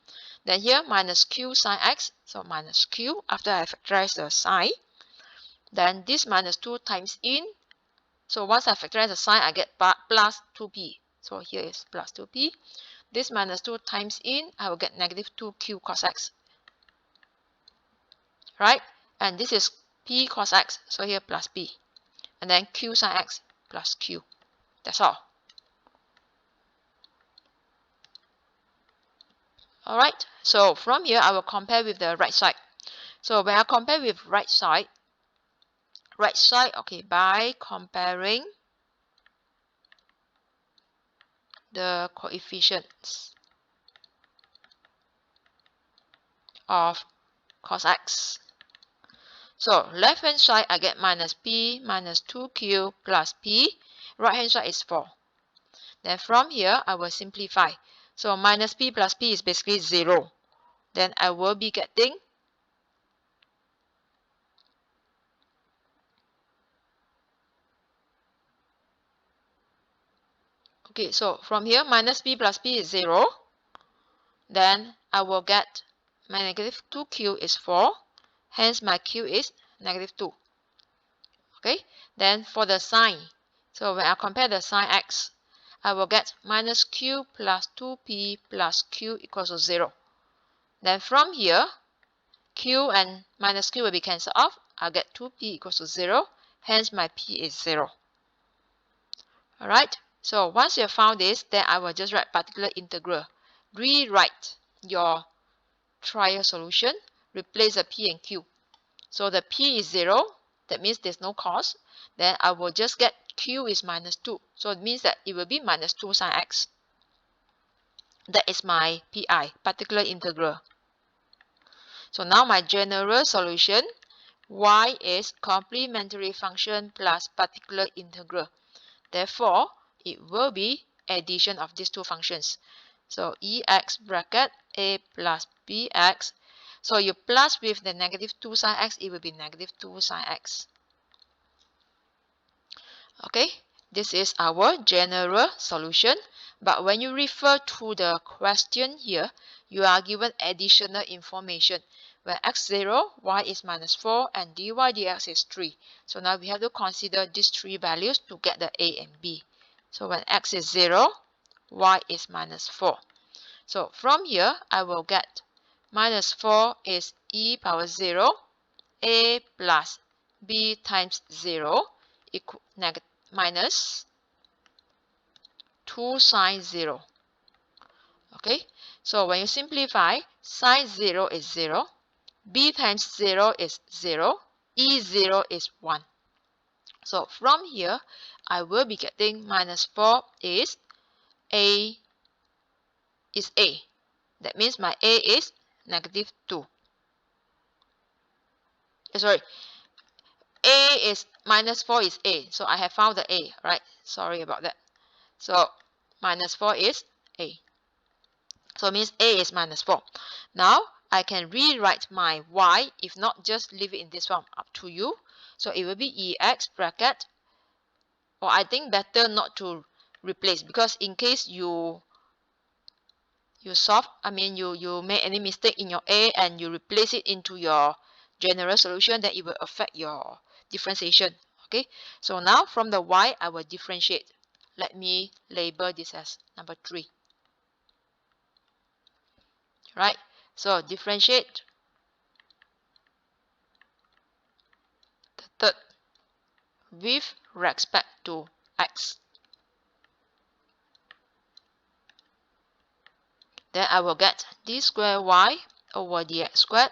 Then here minus q sin x. So minus q after I factorize the sine. Then this minus 2 times in. So once I factorize the sine, I get plus 2p. So here is plus 2p. This minus 2 times in, I will get negative 2q cos x. Right? And this is p cos x. So here plus p. And then q sin x plus q. That's all. Alright, so from here I will compare with the right side. So when I compare with right side, okay, by comparing the coefficients of cos x. So left hand side I get minus p minus 2q plus p. Right hand side is 4. Then from here I will simplify. So minus p plus p is basically 0. Then I will be getting okay, so from here minus p plus p is 0. Then I will get my negative 2q is 4. Hence my q is negative 2. Okay, then for the sine, so when I compare the sine x, I will get minus q plus 2p plus q equals to 0. Then from here, q and minus q will be cancelled off. I'll get 2p equals to 0. Hence my p is 0. Alright, so once you have found this, then I will just write particular integral. Rewrite your trial solution. Replace the p and q. So the p is 0. That means there's no cos. Then I will just get q is minus 2. So it means that it will be minus 2 sin x. That is my PI, particular integral. So now my general solution, y is complementary function plus particular integral. Therefore, it will be addition of these two functions. So ex bracket a plus bx. So you plus with the negative 2 sin x, it will be negative 2 sin x. Okay, this is our general solution. But when you refer to the question here, you are given additional information. When x 0, y is minus 4, and dy dx is 3. So now we have to consider these three values to get the a and b. So when x is 0, y is minus 4. So from here, I will get minus 4 is e power 0, a plus b times 0 equal minus 2 sine 0. Okay, so when you simplify, sine 0 is 0, b times 0 is 0, e0 is 1. So from here, I will be getting minus 4 is a. That means my a is negative 2. Sorry, a is minus 4 is a. So I have found the a, right? Sorry about that. So minus 4 is a. So it means a is minus 4. Now I can rewrite my y. If not, just leave it in this form. Up to you. So it will be ex bracket. Or I think better not to replace, because in case you solve, you make any mistake in your a and you replace it into your general solution, then it will affect your differentiation. Okay, so now from the y, I will differentiate. Let me label this as number 3. Right, so differentiate the third with respect to x. Then I will get d squared y over dx squared.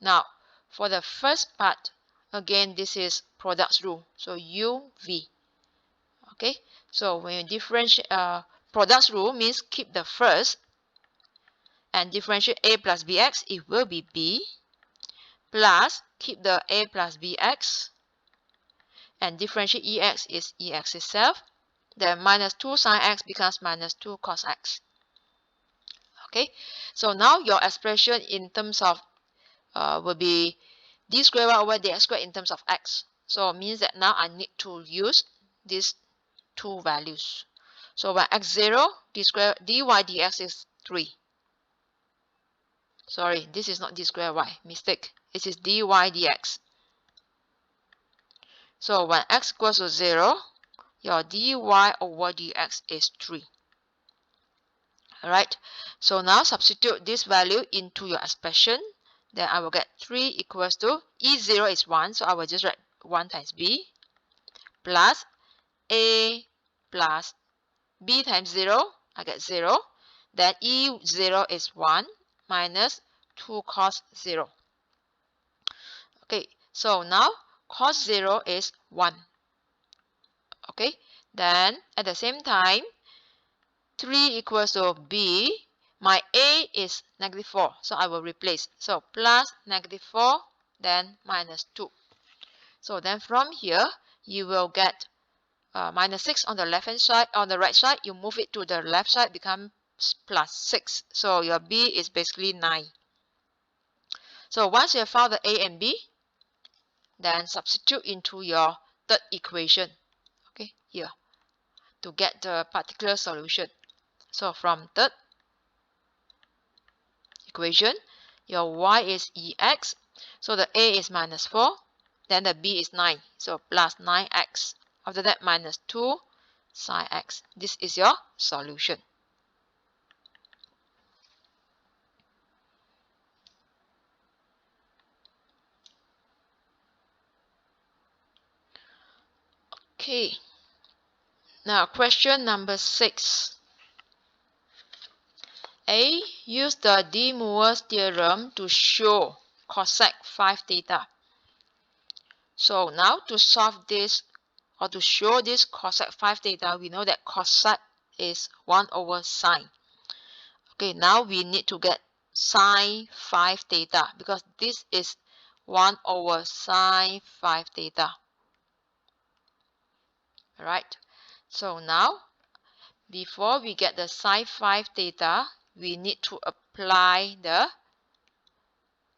Now for the first part, again this is products rule, so uv. Okay, so when you differentiate, products rule means keep the first and differentiate a plus bx, it will be b, plus keep the a plus bx and differentiate ex is ex itself. Then minus 2 sine x becomes minus 2 cos x. Okay, so now your expression in terms of will be d squared y over dx squared in terms of x. So it means that now I need to use these two values. So when x 0, d squared dy dx is 3. Sorry, this is not d squared y, mistake. It is dy dx. So when x equals to 0, your dy over dx is 3. Alright, so now substitute this value into your expression. Then I will get 3 equals to E0 is 1, so I will just write 1 times B plus A plus B times 0, I get 0. Then E0 is 1 minus 2 cos 0. Okay, so now cos 0 is 1. Okay, then at the same time, 3 equals to B. My A is negative 4, so I will replace. So plus negative 4, then minus 2. So then from here, you will get minus 6 on the left hand side. On the right side, you move it to the left side, becomes plus 6. So your B is basically 9. So once you have found the A and B, then substitute into your third equation. Okay, here, to get the particular solution. So from third equation, your y is ex. So the a is minus 4. Then the b is 9. So plus 9x. After that, minus 2 sine x. This is your solution. Okay. Now question number 6. A. Use the De Moivre's theorem to show cosec 5 theta. So now to solve this, or to show this cosec 5 theta, we know that cosec is 1 over sine. Okay, now we need to get sine 5 theta, because this is 1 over sine 5 theta. Alright, so now before we get the sine 5 theta, we need to apply the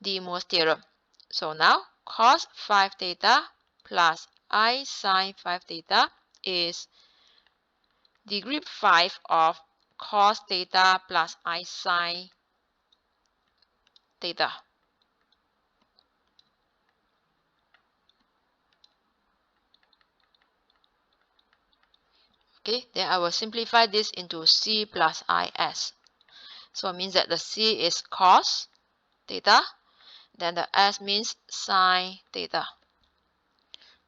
De Moivre's theorem. So now cos 5 theta plus I sine 5 theta is degree 5 of cos theta plus I sine theta. Okay, then I will simplify this into C plus IS. So it means that the C is cos theta, then the S means sine theta.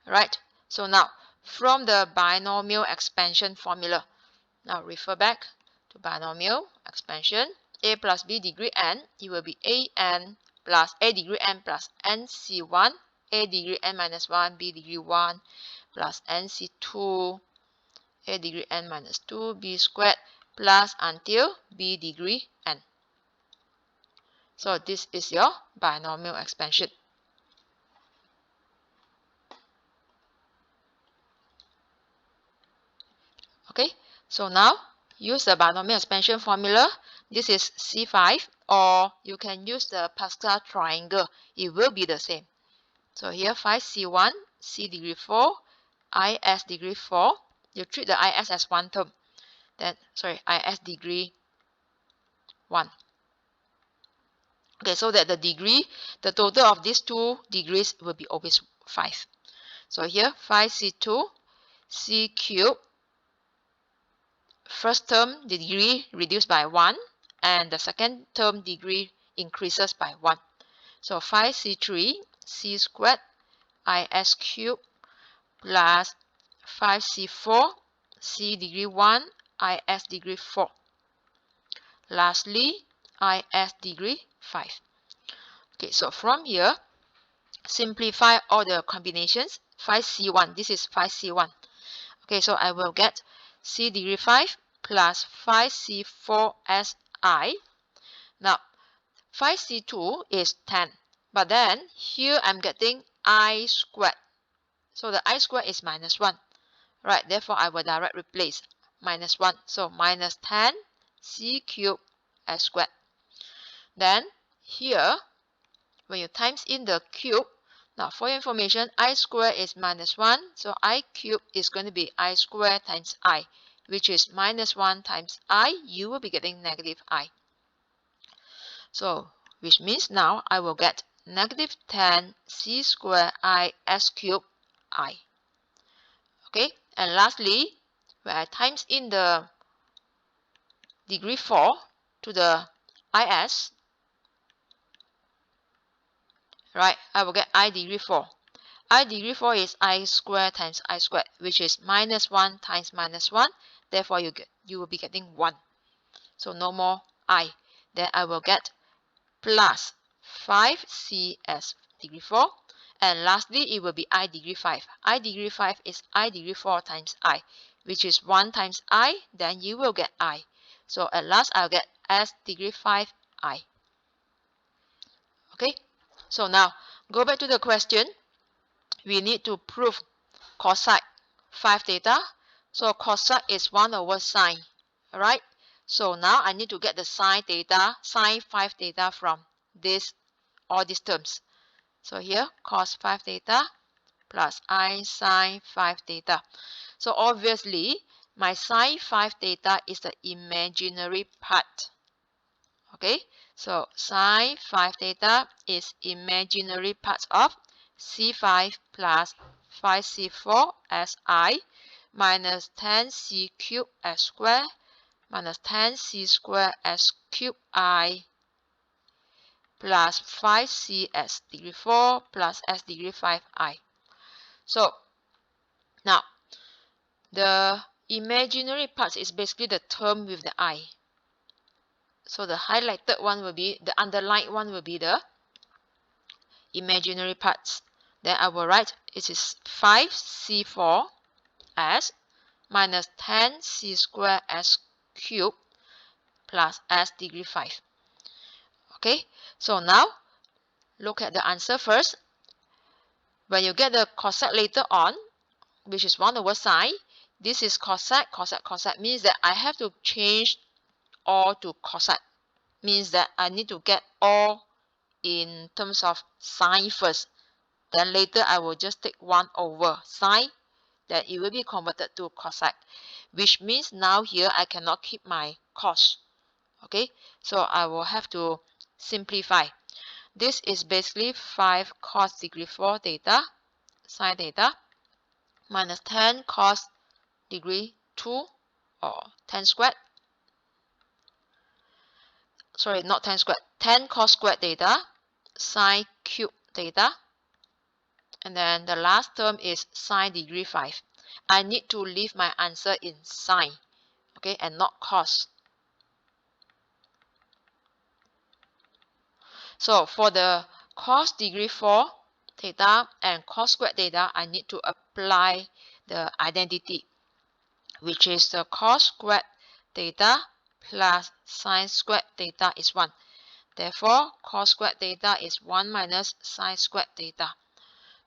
Right? So now, from the binomial expansion formula, now refer back to binomial expansion, A plus B degree n, it will be AN plus A degree n plus NC1, A degree n minus 1, B degree 1, plus NC2, A degree n minus 2, B squared, plus until B degree n. So this is your binomial expansion. Okay, so now use the binomial expansion formula. This is C5, or you can use the Pascal triangle. It will be the same. So here 5C1, C degree 4, IS degree 4. You treat the IS as one term. Then, sorry, IS degree 1. Okay, so that the total of these two degrees will be always 5. So here 5C2, C cubed, first term degree reduced by 1, and the second term degree increases by 1. So 5C3, C squared, IS cubed, plus 5C4, C degree 1, IS degree 4. Lastly, IS degree 5. Okay, so from here, simplify all the combinations. 5C1, this is 5C1. Okay, so I will get C degree 5 plus 5C4SI. Now, 5C2 is 10. But then, here I'm getting I squared. So the I squared is minus 1. Right, therefore I will direct replace minus 1. So minus 10 C cubed S squared. Then, here, when you times in the cube, now for your information, I squared is minus 1, so I cube is going to be I squared times I, which is minus 1 times I, you will be getting negative I. So, which means now I will get negative 10 C squared I S cubed I. Okay, and lastly, when I times in the degree 4 to the IS, right, I will get I degree 4. I degree 4 is I squared times I squared, which is minus 1 times minus 1. Therefore, you will be getting 1. So no more I. Then I will get plus 5CS degree 4. And lastly, it will be I degree 5. I degree 5 is I degree 4 times I, which is 1 times I. Then you will get I. So at last, I'll get S degree 5 I. Okay? So now, go back to the question. We need to prove cosine 5 theta. So cosine is 1 over sine. Alright? So now I need to get the sine theta, sine 5 theta from all these terms. So here, cos 5 theta plus I sine 5 theta. So obviously, my sine 5 theta is the imaginary part. Okay? So sine 5 theta is imaginary part of C5 plus 5C4 as I minus 10C cubed S squared minus 10C squared S cubed I plus 5C S degree 4 plus S degree 5I. So, now, the imaginary part is basically the term with the I. So the highlighted one will be, the underlined one will be the imaginary parts. Then I will write it is 5C4 S minus 10C squared S cubed plus S degree 5. Okay, so now look at the answer first. When you get the cosec later on, which is 1 over sine, this is cosec. Cosec means that I have to change all to cosec. Means that I need to get all in terms of sine first. Then later I will just take 1 over sine. Then it will be converted to cosec, which means now here I cannot keep my cos. Okay, so I will have to simplify. This is basically 5 cos degree 4 theta sine theta minus 10 cos degree 2 or 10 squared. Sorry, not 10 squared. 10 cos squared theta sine cube theta. And then the last term is sine degree 5. I need to leave my answer in sine, okay, and not cos. So for the cos degree 4 theta and cos squared theta, I need to apply the identity, which is the cos squared theta plus sine squared theta is 1. Therefore, cos squared theta is 1 minus sine squared theta.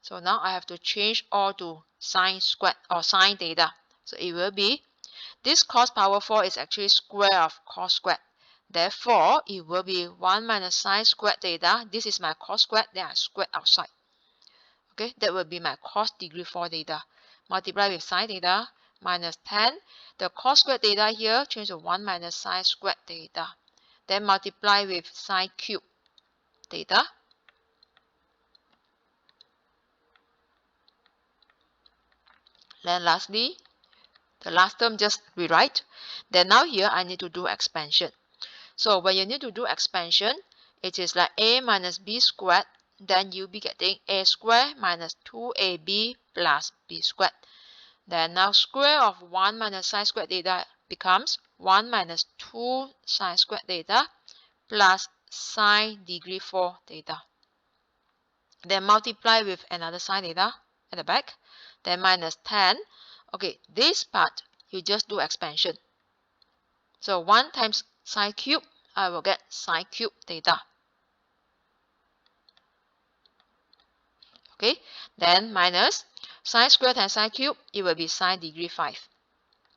So now I have to change all to sine squared or sine theta. So it will be, this cos power 4 is actually square of cos squared. Therefore, it will be 1 minus sine squared theta. This is my cos squared, then I squared outside. Okay, that will be my cos degree 4 theta. Multiply with sine theta minus 10. The cos squared theta here change to 1 minus sine squared theta. Then multiply with sine cube theta. Then lastly, the last term just rewrite. Then now here I need to do expansion. So when you need to do expansion, it is like a minus b squared. Then you'll be getting a squared minus 2ab plus b squared. Then now square of 1 minus sine squared theta becomes 1 minus 2 sine squared theta plus sine degree 4 theta. Then multiply with another sine theta at the back. Then minus 10. Okay, this part you just do expansion. So 1 times sine cube, I will get sine cube theta. Okay, then minus sine squared times sine cube, it will be sine degree 5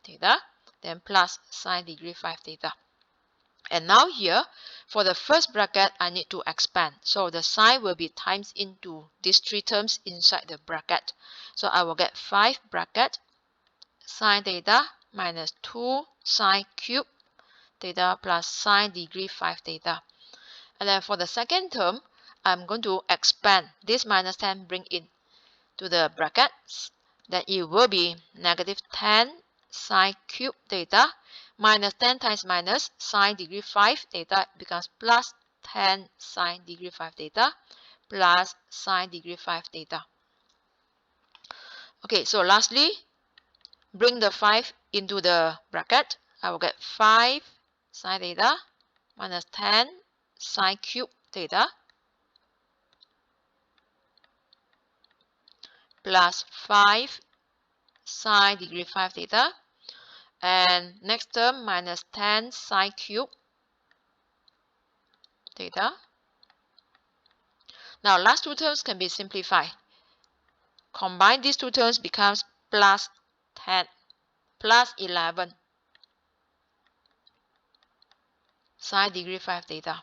theta. Then plus sine degree 5 theta. And now here, for the first bracket, I need to expand. So the sine will be times into these 3 terms inside the bracket. So I will get 5 bracket sine theta minus 2 sine cube theta plus sine degree 5 theta. And then for the second term, I'm going to expand this minus 10, bring in to the brackets. Then it will be negative 10 sine cube theta minus 10 times minus sine degree 5 theta becomes plus 10 sine degree 5 theta plus sine degree 5 theta. Okay, so lastly, bring the 5 into the bracket. I will get 5 sine theta minus 10 sine cube theta plus 5 sine degree 5 theta. And next term minus 10 sine cube theta. Now last 2 terms can be simplified. Combine these 2 terms becomes plus 10 plus 11 sine degree 5 theta.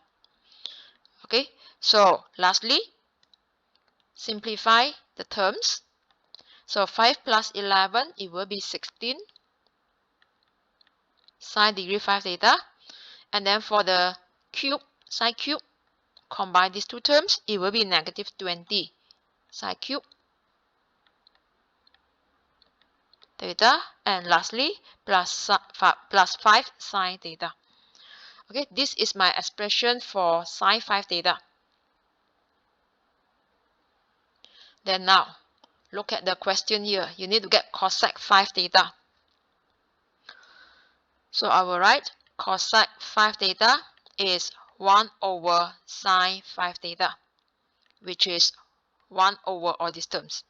Okay, so lastly, simplify the terms. So 5 plus 11, it will be 16 sine degree 5 theta. And then for the cube, sine cube, combine these 2 terms, it will be negative 20 sine cube theta. And lastly, plus 5 sine theta. Okay, this is my expression for sine 5 theta. Then now, look at the question here. You need to get cosec 5 theta. So I will write cosec 5 theta is 1 over sine 5 theta, which is 1 over all these terms.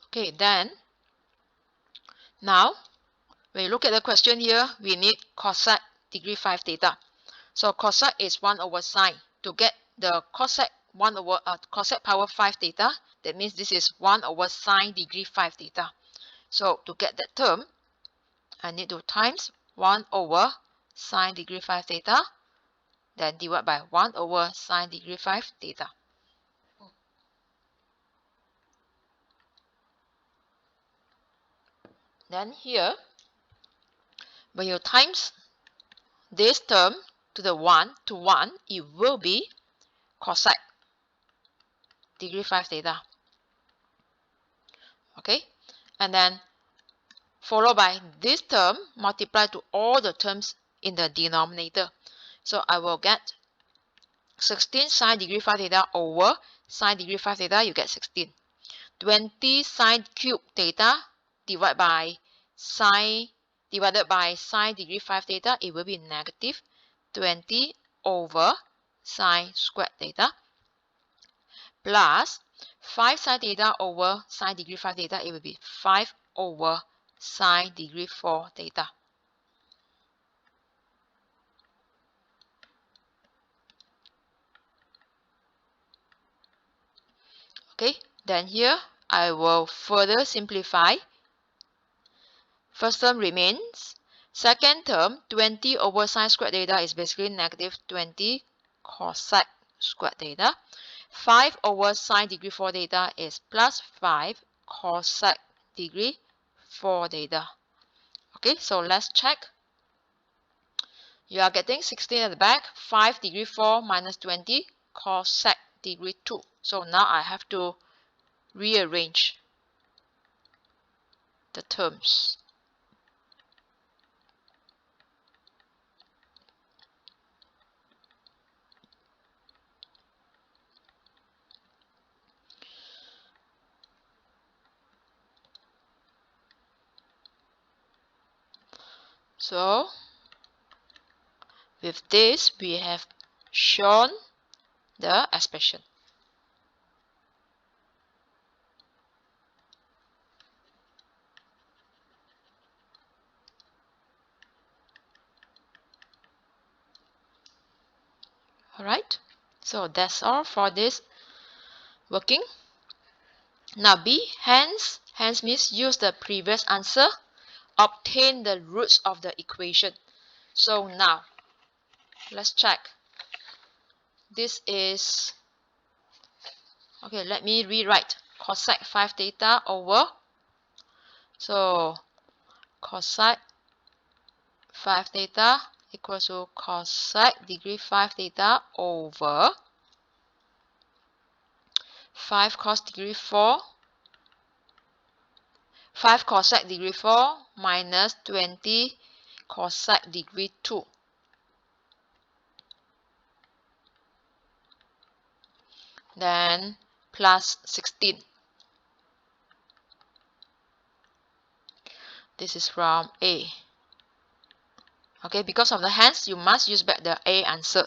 Okay, then now when you look at the question here, we need cosec degree 5 theta. So cosec is 1 over sine. To get the cosec 1 over cosec power 5 theta. That means this is 1 over sine degree 5 theta. So to get that term, I need to times 1 over sine degree 5 theta, then divide by 1 over sine degree 5 theta. Then here, when you times this term to the 1 to 1, it will be cosec degree 5 theta. Okay, and then followed by this term multiplied to all the terms in the denominator. So I will get 16 sine degree 5 theta over sine degree 5 theta, you get 16. 20 sine cube theta divided by sine degree 5 theta, it will be negative 20 over sine squared theta plus 5 sine theta over sine degree 5 theta, it will be 5 over sine degree 4 theta. Okay, then here I will further simplify. First term remains. Second term, 20 over sine squared theta is basically negative 20 cosec squared theta. 5 over sine degree 4 theta is plus 5 cosec degree 4 theta. Okay, so let's check. You are getting 16 at the back. 5 degree 4 minus 20 cosec degree 2. So now I have to rearrange the terms. So with this, we have shown the expression. Alright, so that's all for this working. Now B, hence means use the previous answer, obtain the roots of the equation. So now, let's check. This is, okay, let me rewrite cosec 5 theta over, so cosec 5 theta equals to cosec degree 5 theta over 5 cos degree 4, 5 cosec degree 4 minus 20 cosec degree 2. Then plus 16. This is from A. Okay, because of the hence, you must use back the A answer.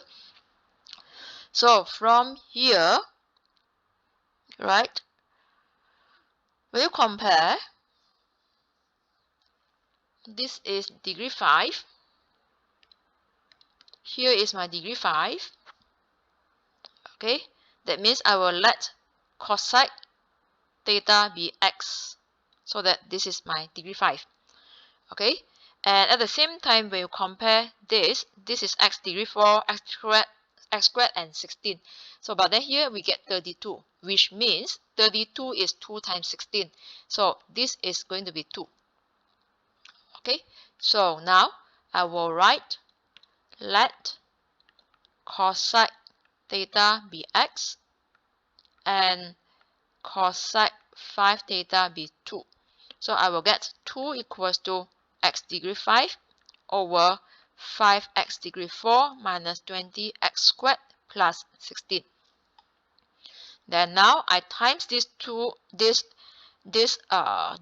So from here, right, when you compare, this is degree 5. Here is my degree 5. Okay, that means I will let cosec theta be x, so that this is my degree 5. Okay, and at the same time, when you compare this is x degree 4, x squared, and 16. So, but then here we get 32, which means 32 is 2 times 16. So, this is going to be 2. Okay, so now I will write let cosec theta be x and cosec 5 theta be 2. So I will get 2 equals to x degree 5 over 5x degree 4 minus 20x squared plus 16. Then now I times this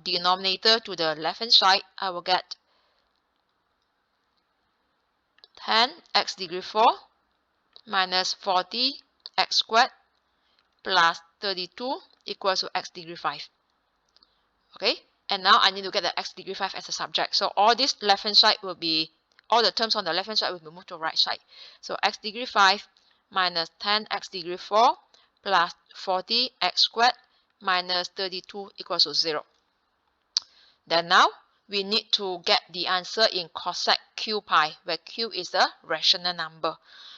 denominator to the left hand side. I will get 10x degree 4 minus 40x squared plus 32 equals to x degree 5. Okay, and now I need to get the x degree 5 as a subject. So all this left hand side will be, all the terms on the left hand side will be moved to right side. So x degree 5 minus 10x degree 4 plus 40x squared minus 32 equals to 0. Then now we need to get the answer in cosec q pi, where q is the rational number.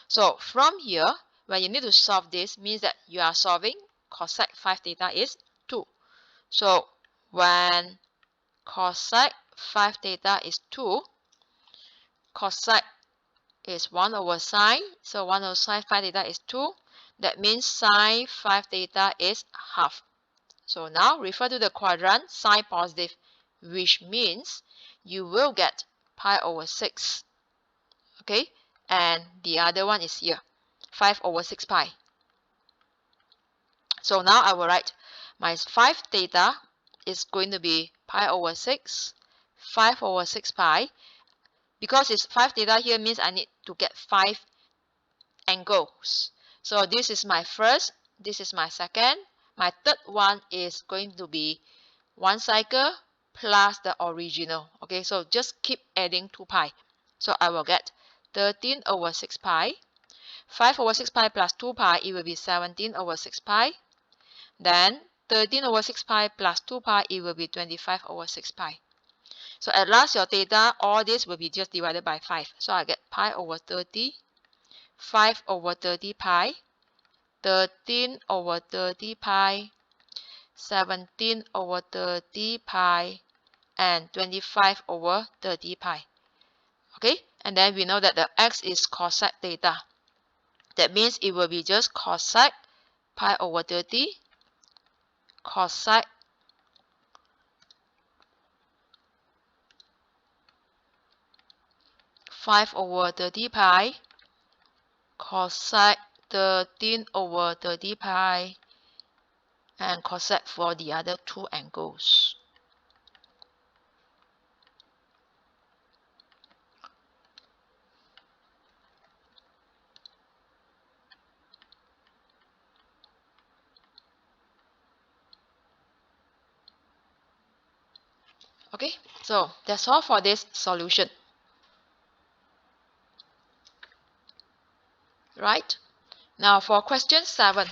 So from here, when you need to solve this, means that you are solving cosec 5 theta is 2. So when cosec 5 theta is 2, cosec is 1 over sine. So 1 over sine 5 theta is 2. That means sine 5 theta is half. So now refer to the quadrant sine positive, which means you will get pi over 6. Okay, and the other one is here, 5 over 6 pi. So now I will write my 5 theta is going to be pi over 6, 5 over 6 pi. Because it's 5 theta here means I need to get 5 angles. So this is my first, this is my second. My third one is going to be 1 cycle plus the original. Okay, so just keep adding 2 pi. So I will get 13 over 6 pi. 5 over 6 pi plus 2 pi, it will be 17 over 6 pi. Then 13 over 6 pi plus 2 pi, it will be 25 over 6 pi. So at last, your theta, all this will be just divided by 5. So I get pi over 30, 5 over 30 pi, 13 over 30 pi, 17 over 30 pi, and 25 over 30 pi. Okay, and then we know that the x is cosec theta. That means it will be just cosec pi over 30, cosec 5 over 30 pi, cosec 13 over 30 pi, and cosec for the other 2 angles. Okay, so that's all for this solution. Right? Now for question 7,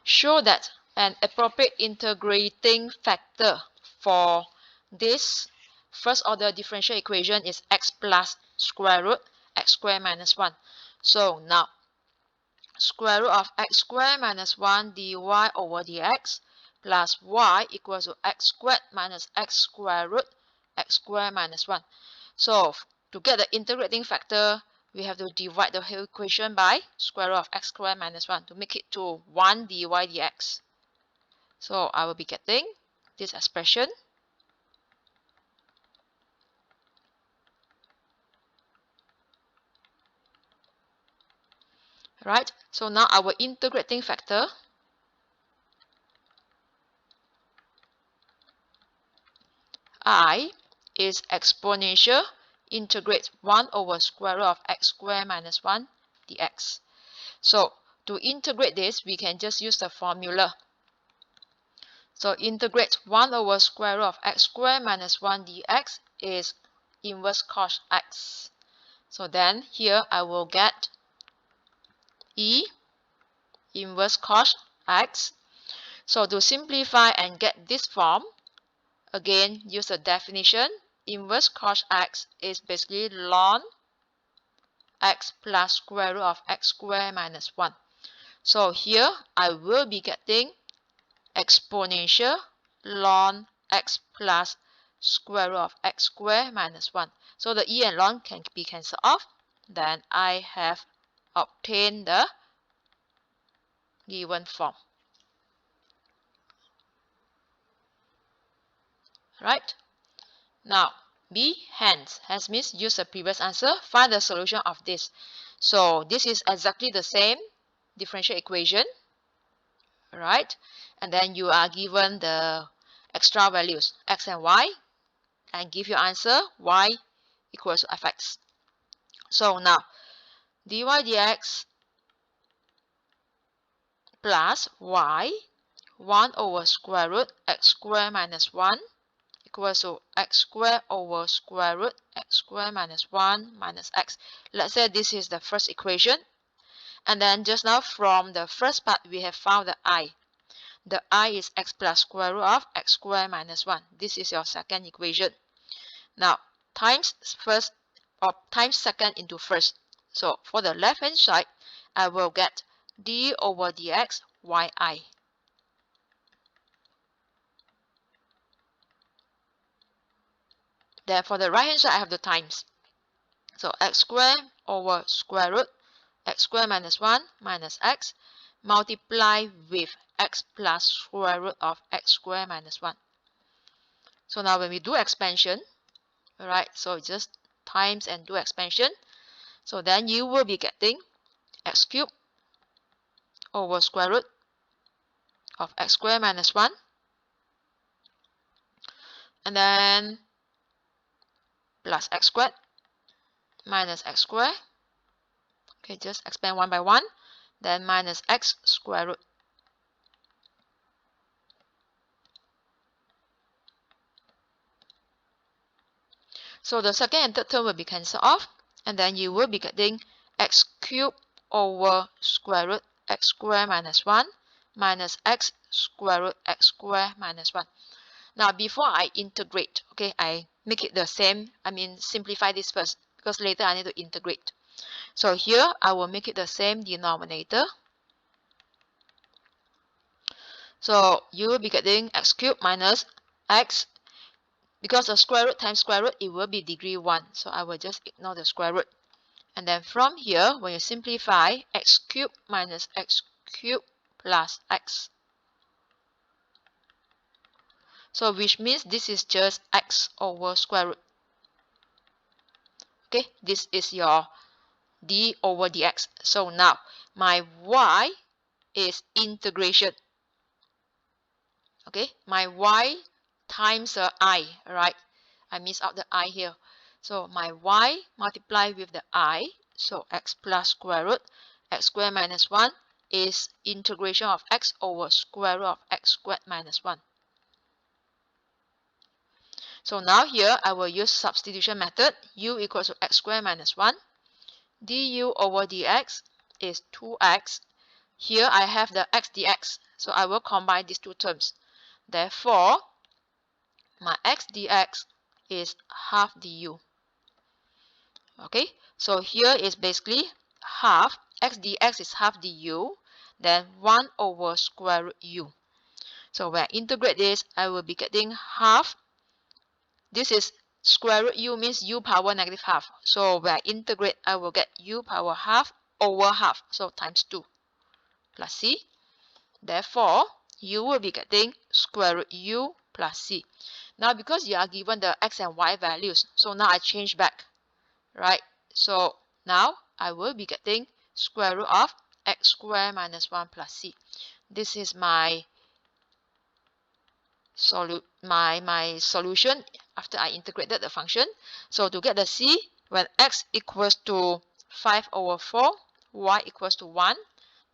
show that an appropriate integrating factor for this first order differential equation is x plus square root x squared minus 1. So now square root of x squared minus 1 dy over dx plus y equals to x squared minus x square root x squared minus 1. So to get the integrating factor, we have to divide the whole equation by square root of x squared minus 1 to make it to 1 dy dx. So I will be getting this expression. Right? So now our integrating factor I is exponential integrate 1 over square root of x squared minus 1 dx. So to integrate this, we can just use the formula. So integrate 1 over square root of x squared minus 1 dx is inverse cos x. So then here I will get e inverse cos x. So to simplify and get this form, again use the definition. Inverse cos x is basically ln x plus square root of x squared minus 1. So here I will be getting exponential ln x plus square root of x squared minus 1. So the e and ln can be cancelled off. Then I have obtained the given form. Right? Now, B, hence, has means use the previous answer, find the solution of this. So this is exactly the same differential equation. Right? And then you are given the extra values, x and y, and give your answer, y equals to fx. So now, dy dx plus y, 1 over square root x squared minus 1 equals to x squared over square root x squared minus 1 minus x. Let's say this is the first equation. And then just now from the first part, we have found the I. The I is x plus square root of x squared minus 1. This is your second equation. Now, times first or times second into first. So for the left hand side, I will get d over dx yi. Then for the right hand side, I have the times. So x squared over square root x squared minus 1 minus x multiply with x plus square root of x squared minus 1. So now when we do expansion, alright, so just times and do expansion. So then you will be getting x cubed over square root of x squared minus 1. And then plus x squared minus x squared. Okay, just expand one by one. Then minus x square root. So the second and third term will be cancelled off. And then you will be getting x cubed over square root x squared minus 1 minus x square root x squared minus 1. Now before I integrate, okay, I make it the same, simplify this first because later I need to integrate. So here I will make it the same denominator. So you will be getting x cubed minus x, because the square root times square root, it will be degree 1. So I will just ignore the square root. And then from here, when you simplify, x cubed minus x cubed plus x. So which means this is just x over square root. Okay, this is your d over dx. So now my y is integration. Okay, my y times I, right? I miss out the I here. So my y multiplied with the I, so x plus square root, x squared minus 1 is integration of x over square root of x squared minus 1. So now here I will use substitution method. U equals to x squared minus 1. Du over dx is 2x. Here I have the x dx, so I will combine these two terms. Therefore, my x dx is half du. Okay, so here is basically half, x dx is half du, then 1 over square root u. So when I integrate this, I will be getting half. This is square root u means u power negative half. So when I integrate, I will get u power half over half, so times 2 plus c. Therefore, you will be getting square root u plus c. Now because you are given the x and y values, so now I change back, right? So now I will be getting square root of x squared minus 1 plus c. This is my solution after I integrated the function. So to get the c, when x equals to 5 over 4, y equals to 1,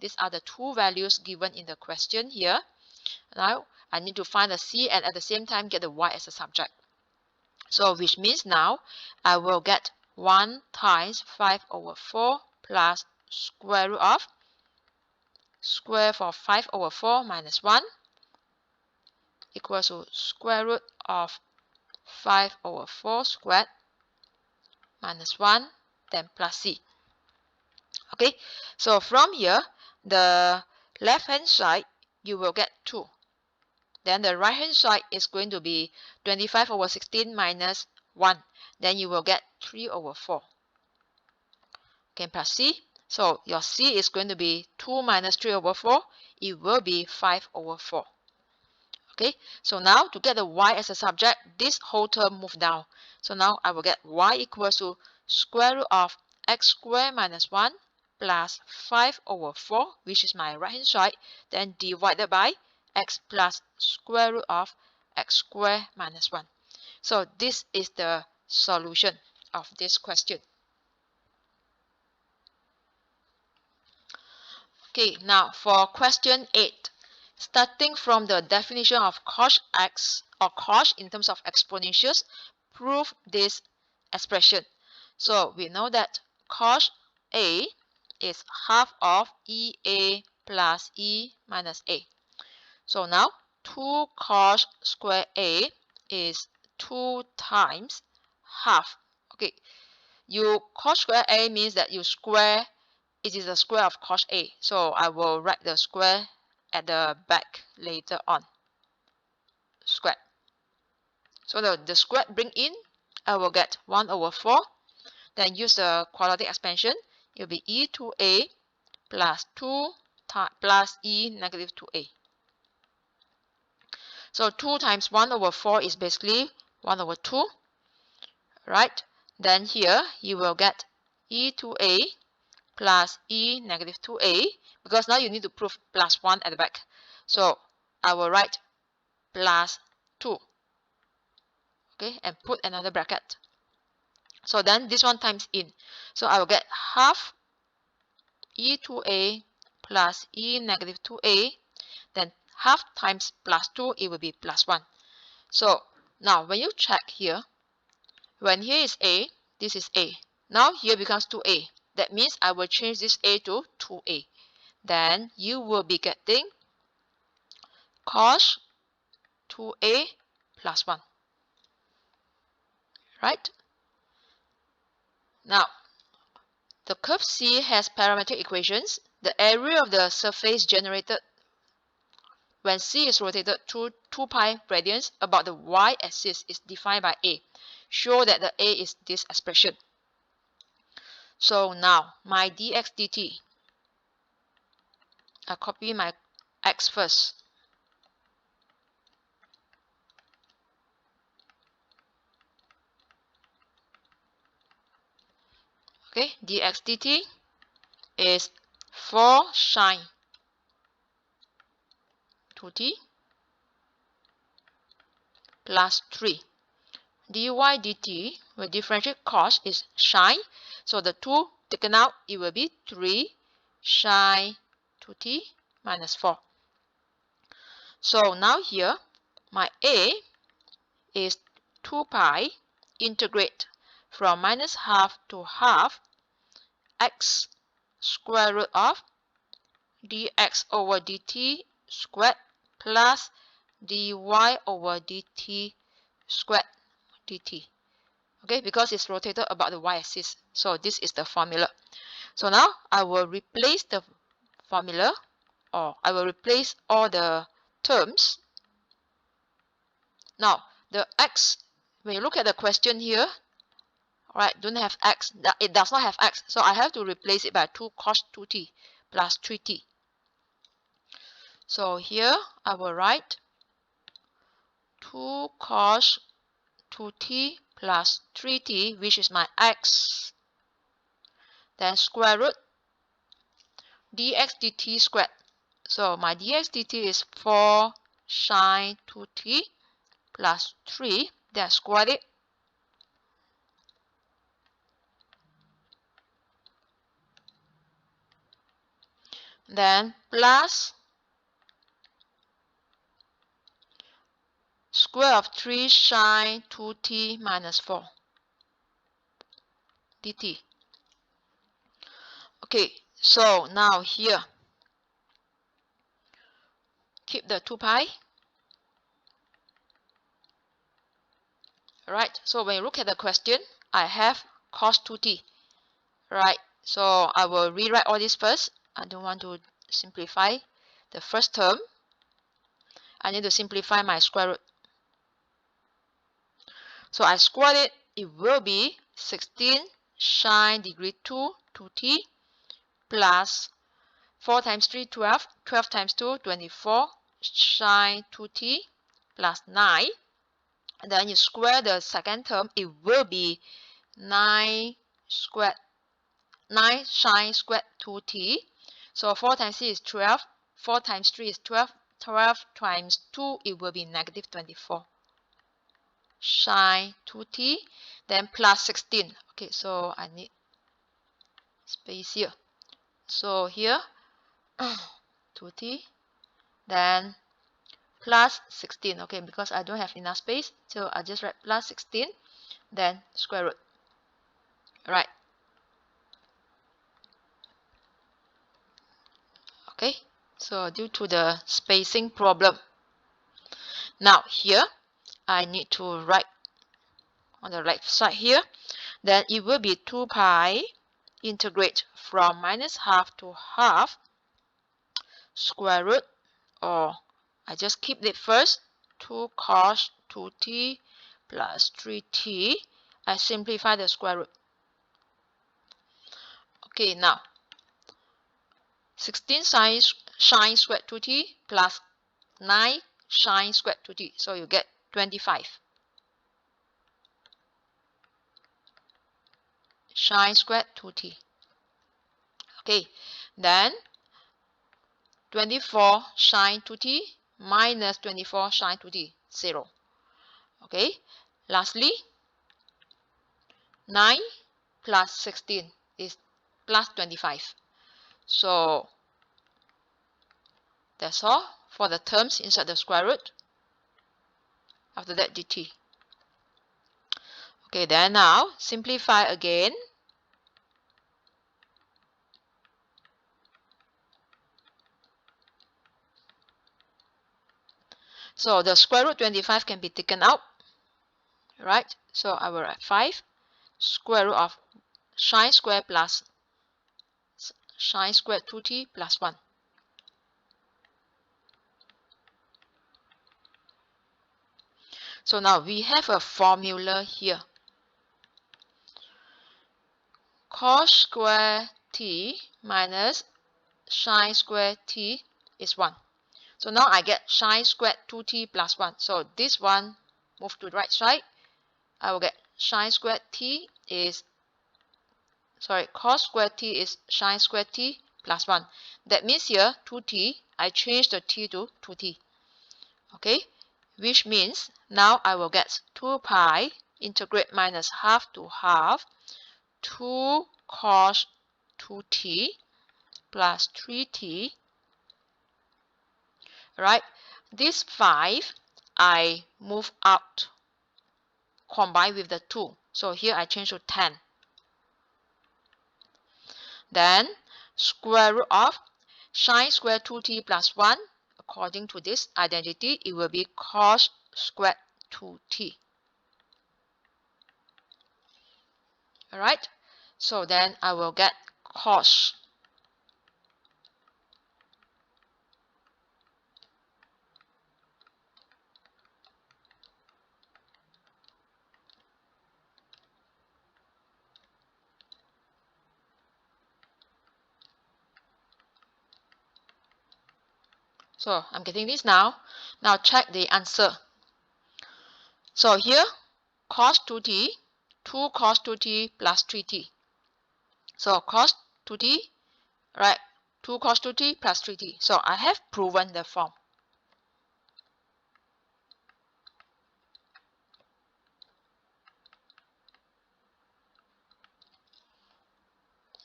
these are the two values given in the question here. Now I need to find the c and at the same time get the y as a subject. So which means now I will get 1 times 5 over 4 plus square root of square for 5 over 4 minus 1 equals to square root of 5 over 4 squared minus 1 then plus c. Okay, so from here the left hand side you will get 2. Then the right hand side is going to be 25 over 16 minus 1. Then you will get 3 over 4. Okay, plus c. So your c is going to be 2 minus 3 over 4. It will be 5 over 4. Okay, so now to get the y as a subject, this whole term move down. So now I will get y equals to square root of x squared minus 1 plus 5 over 4, which is my right hand side, then divided by x plus square root of x squared minus 1. So this is the solution of this question. Okay, now for question 8. Starting from the definition of cos x or cos in terms of exponentials, prove this expression. So we know that cos A is half of EA plus E minus A. So now 2 cos square A is 2 times half. Okay, you cos square A means that you square, it is the square of cos A. So I will write the square at the back later on. Square. So the square bring in, I will get 1 over 4. Then use the quadratic expansion. It will be e to a plus 2 plus e negative 2a. So 2 times 1 over 4 is basically 1 over 2. Right? Then here you will get e to a plus e negative 2a, because now you need to prove plus 1 at the back. So I will write plus 2. Okay, and put another bracket. So then this one times in. So I will get half e to a plus e negative 2a. Then half times plus 2, it will be plus 1. So now when you check here, when here is a, this is a. Now here becomes 2a. That means I will change this a to 2a. Then you will be getting cos 2a plus 1. Right? Now, the curve C has parametric equations. The area of the surface generated when C is rotated through 2 pi radians about the y-axis is defined by A. Show that the A is this expression. So now, my dx dt, I copy my x first. Okay, dx dt is 4 sine 2t plus 3. dy dt with differential cos is sine. So the 2 taken out, it will be 3 sine 2t minus 4. So now here, my a is 2 pi integrate from minus half to half x square root of dx over dt squared plus dy over dt squared dt. Okay, because it's rotated about the y-axis. So this is the formula. So now I will replace the formula, or I will replace all the terms. Now the x, when you look at the question here, alright, don't have x, it does not have x, so I have to replace it by 2 cos 2t plus 3t. So here I will write 2 cos 2t plus 3t, which is my x, then square root dx dt squared. So my dx dt is 4 sine 2t plus 3, then square it. Then plus square of 3 sine 2t minus 4 dt. Okay, so now here, keep the 2 pi. Right, so when you look at the question, I have cos 2t. Right, so I will rewrite all this first. I don't want to simplify the first term. I need to simplify my square root. So I squared it, it will be 16 sine degree 2 2t plus 4 times 3, 12. 12 times 2, 24 sine 2t plus 9. And then you square the second term, it will be 9 squared, 9 sine squared 2t. So 4 times 3 is 12, 4 times 3 is 12, 12 times 2, it will be negative 24 sine 2t, then plus 16. Okay, so I need space here. So here, 2t, then plus 16. Okay, because I don't have enough space, so I just write plus 16, then square root. Right. So due to the spacing problem, now here I need to write on the right side here, then it will be 2 pi integrate from minus half to half square root, or I just keep it first, 2 cos 2t plus 3t. I simplify the square root. Okay, now 16 sine squared 2t plus 9 sine squared 2t. So you get 25 sine squared 2t. Okay, then 24 sine 2t minus 24 sine 2t, 0. Okay, lastly, 9 plus 16 is plus 25. So that's all for the terms inside the square root. After that, dt. Okay, then now simplify again. So the square root 25 can be taken out, right? So I will write 5 square root of sine squared plus sine squared 2t plus 1. So now we have a formula here. Cos square t minus sine square t is 1. So now I get sine squared 2t plus 1. So this one move to the right side. I will get sine squared t is, cos squared t is sine squared t plus 1. That means here 2t, I change the t to 2t. Okay, which means now I will get 2 pi integrate minus half to half 2 cos 2t plus 3t. Right, this 5 I move out, combine with the 2. So here I change to 10. Then square root of sine squared 2t plus 1. According to this identity, it will be cos squared 2t. Alright, so then I will get cos So I'm getting this now. Now check the answer. So here cos 2t, 2 cos 2t plus 3t. So cos 2t, right, 2 cos 2t plus 3t. So I have proven the form.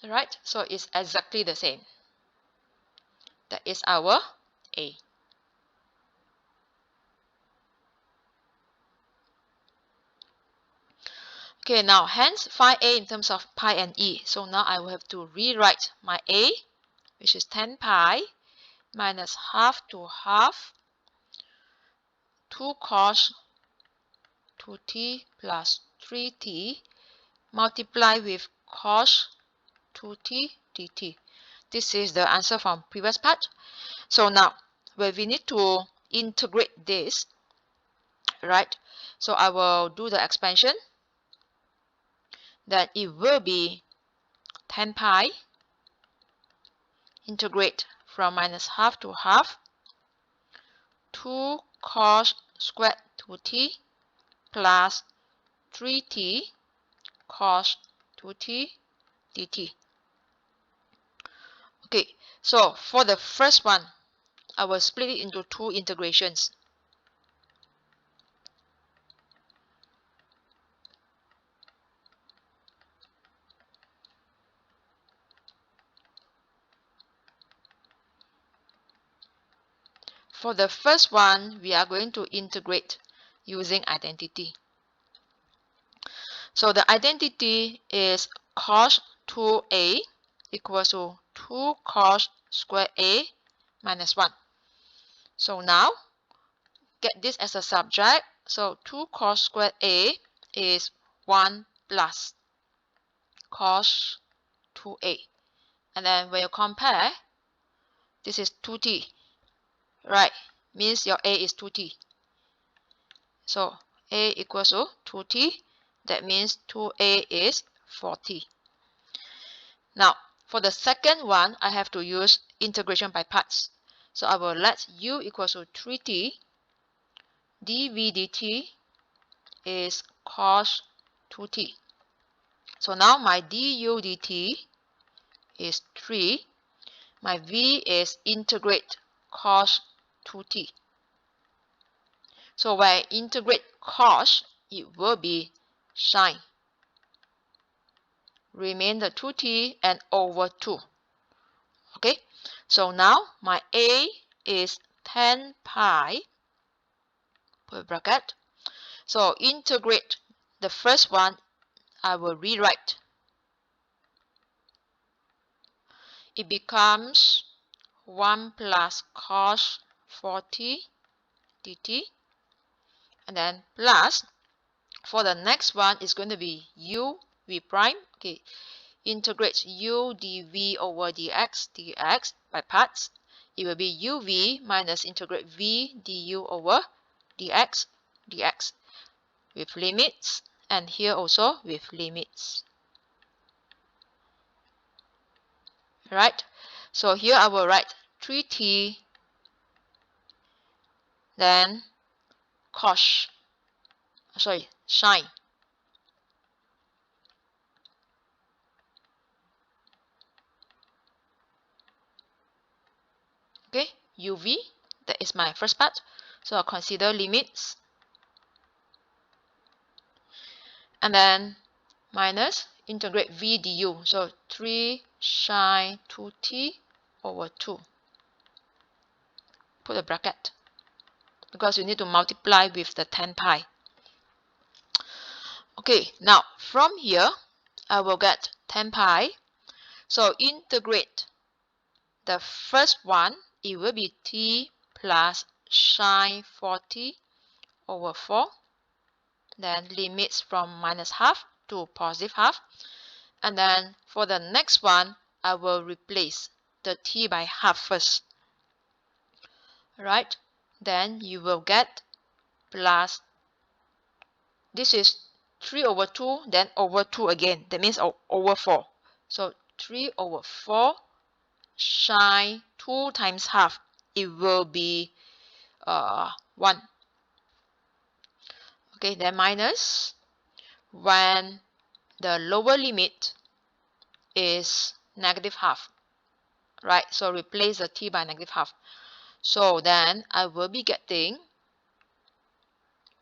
Right, so it's exactly the same. That is our A. Okay, now hence find A in terms of pi and E. So now I will have to rewrite my A, which is 10 pi minus half to half 2 cos 2t plus 3t multiply with cos 2t dt. This is the answer from previous part. So now where we need to integrate this, right? So I will do the expansion. Then it will be 10 pi integrate from minus half to half 2 cos squared 2t plus 3t cos 2t dt. Okay, so for the first one, I will split it into two integrations. For the first one, we are going to integrate using identity. So the identity is cos 2a equals to 2 cos square a minus 1. So now, get this as a subject. So 2 cos squared A is 1 plus cos 2A. And then when you compare, this is 2t, right? Means your A is 2t. So A equals to 2t. That means 2A is 4t. Now, for the second one, I have to use integration by parts. So I will let u equals to 3t. dv dt is cos 2t. So now my du dt is 3. My v is integrate cos 2t. So when I integrate cos, it will be sine. Remain the 2t and over 2. Okay, so now my a is 10 pi, put a bracket. So integrate the first one, I will rewrite. It becomes 1 plus cos 4t dt, and then plus, for the next one is going to be u v prime. Okay, integrate u dv over dx by parts. It will be uv minus integrate v du over dx with limits, and here also with limits. Right? So here I will write 3t, then sine. Okay, uv, that is my first part. So I'll consider limits. And then minus integrate v du. So 3 sine 2t over 2. Put a bracket, because you need to multiply with the 10 pi. Okay, now from here, I will get 10 pi. So integrate the first one, it will be t plus sine 40 over 4. Then limits from minus half to positive half. And then for the next one, I will replace the t by half first. Right? Then you will get plus, this is 3 over 2, then over 2 again. That means over 4. So 3 over 4 sine 2 times half. It will be 1. Okay, then minus when the lower limit is negative half. Right, so replace the t by negative half. So then I will be getting,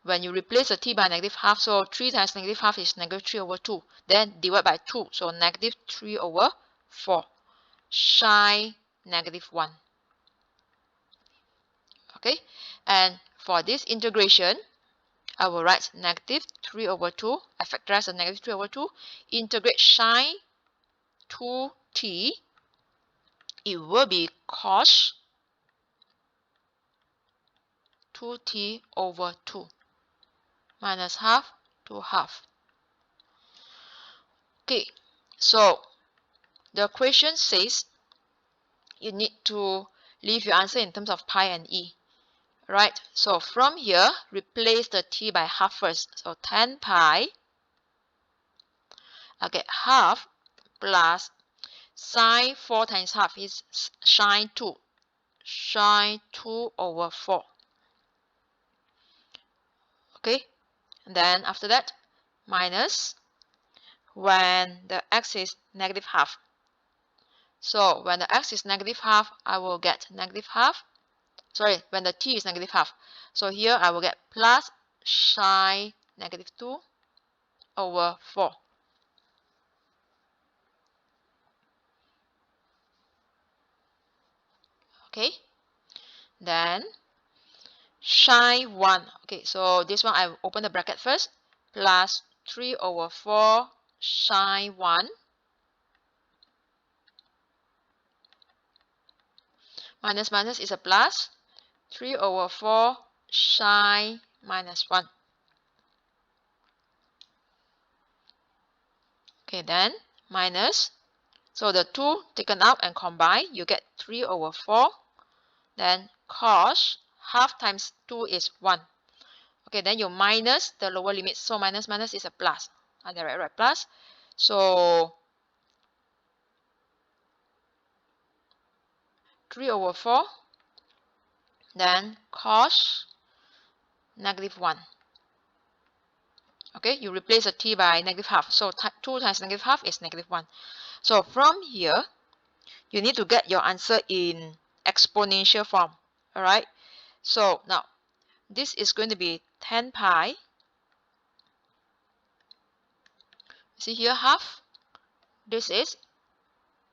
when you replace the t by negative half, so 3 times negative half is negative 3 over 2. Then divide by 2, so negative 3 over 4. Sine negative 1. Okay, and for this integration, I will write negative 3 over 2. I factorize the negative 3 over 2. Integrate sine 2t. It will be cos 2t over 2 minus half to half. Okay, so the question says you need to leave your answer in terms of pi and e. Right, so from here, replace the t by half first. So 10 pi, I get half plus sine 4 times half is sine 2. Sine 2 over 4. Okay, and then after that, minus when the x is negative half. So when the x is negative half, I will get negative half. Sorry, when the t is negative half. So here I will get plus sine negative 2 over 4. Okay, then sine 1. Okay, so this one I open the bracket first. Plus 3 over 4 sine 1 Minus minus is a plus. 3 over 4 sine minus 1. Okay, then minus. So the 2 taken out and combined, you get 3 over 4. Then cos half times 2 is 1. Okay, then you minus the lower limit. So minus minus is a plus. On the right, plus. So 3 over 4. Then cos negative 1. Okay, you replace a t by negative half. So 2 times negative half is negative 1. So from here, you need to get your answer in exponential form. Alright, so now this is going to be 10 pi. See here, half. This is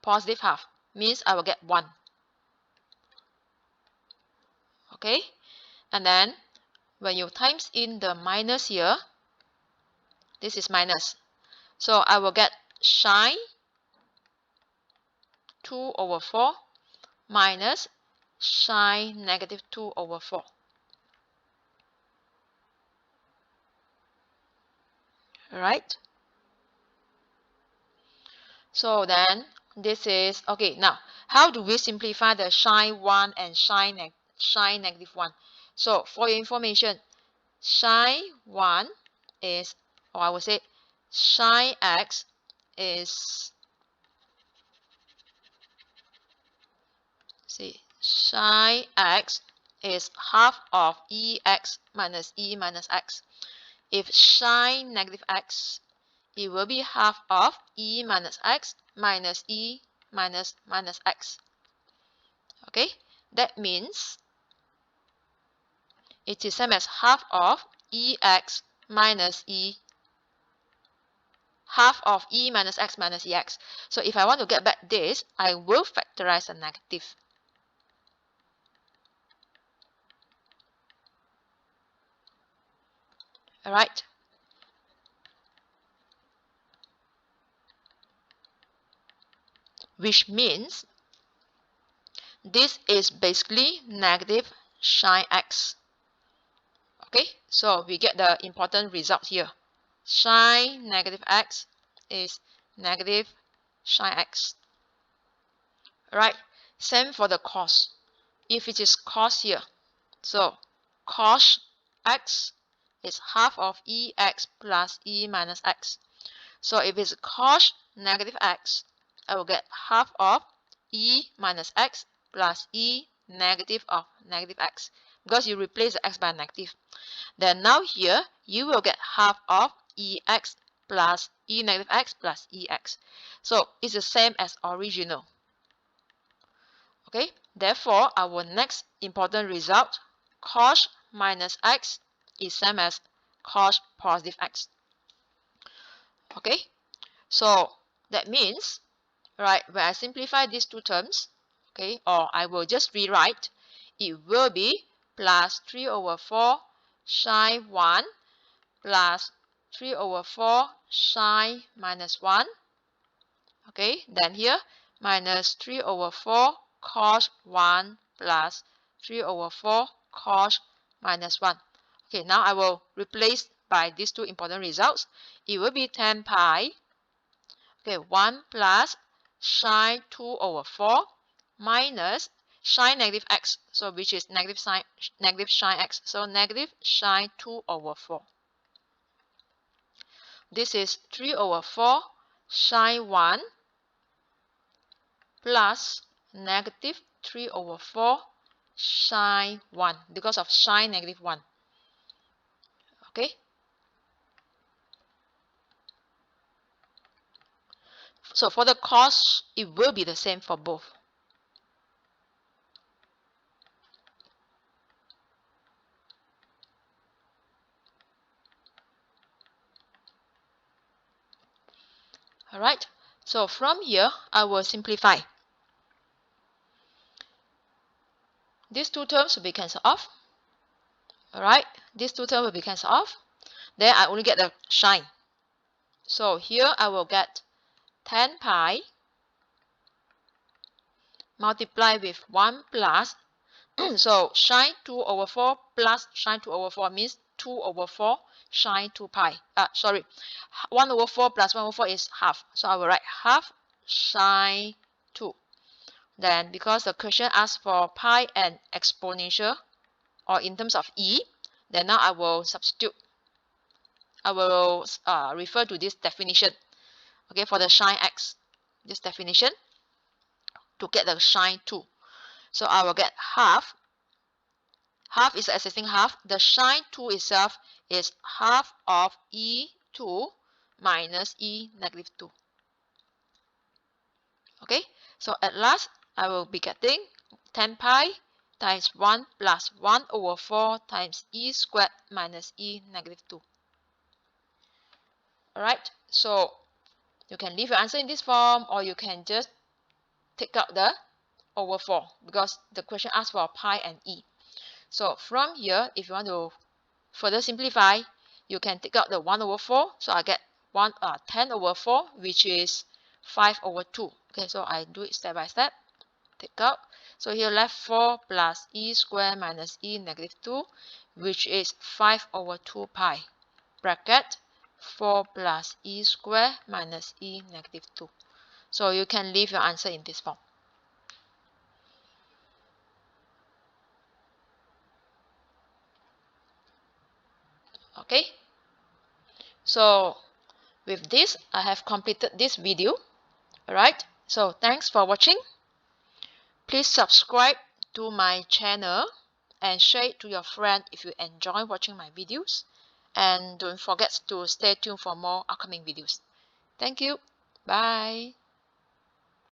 positive half. Means I will get 1. Okay, and then when you times in the minus here, this is minus. So I will get sine 2 over 4 minus sine negative 2 over 4. Alright. So then this is, okay, now how do we simplify the sine 1 and sine negative 1? So for your information, sine 1 is, or I would say sine x is, see, sine x is half of ex minus e minus x. If sine negative x, it will be half of e minus x minus e minus x. Okay, that means it is same as half of ex minus e, half of e minus x minus ex. So if I want to get back this, I will factorize the negative. Alright. Which means this is basically negative sine x. Okay, so we get the important result here. Sine negative x is negative sine x. Alright, same for the cos. If it is cos here, so cos x is half of ex plus e minus x. So if it's cos negative x, I will get half of e minus x plus e negative of negative x, because you replace the x by negative. Then now here, you will get half of ex plus e negative x plus ex. So it's the same as original. Okay, therefore our next important result, cos minus x is same as cos positive x. Okay, so that means, right, when I simplify these two terms, okay, or I will just rewrite, it will be plus 3 over 4 sine 1 plus 3 over 4 sine minus 1. Okay, then here minus 3 over 4 cos 1 plus 3 over 4 cos minus 1. Okay, now I will replace by these two important results. It will be 10 pi, okay, 1 plus sine 2 over 4 minus sine negative x, so which is negative sine x, so negative sine 2 over 4. This is 3 over 4 sine 1 plus negative 3 over 4 sine 1, because of sine negative 1. Okay, so for the cos, it will be the same for both. Alright, so from here I will simplify. These two terms will be cancelled off. Alright, these two terms will be cancelled off. Then I only get the sine. So here I will get 10 pi multiply with 1 plus so sine 2 over 4 plus sine 2 over 4 means 2 over 4 sine 2 pi. 1 over 4 plus 1 over 4 is half. So I will write half sine 2. Then because the question asks for pi and exponential or in terms of e, then now I will substitute. I will refer to this definition. Okay, for the sine x, this definition to get the sine 2. So I will get half. Half is the existing half. The sine 2 itself is half of e2 minus e negative 2. Okay, so at last I will be getting 10 pi times 1 plus 1 over 4 times e squared minus e negative 2. Alright, so you can leave your answer in this form, or you can just take out the over 4 because the question asks for pi and e. So from here, if you want to further simplify, you can take out the 1 over 4. So I get 10 over 4, which is 5 over 2. Okay, so I do it step by step. Take out. So here left 4 plus e squared minus e negative 2, which is 5 over 2 pi. Bracket 4 plus e squared minus e negative 2. So you can leave your answer in this form. Okay, so with this I have completed this video. Alright, so thanks for watching. Please subscribe to my channel and share it to your friend if you enjoy watching my videos, and don't forget to stay tuned for more upcoming videos. Thank you. Bye.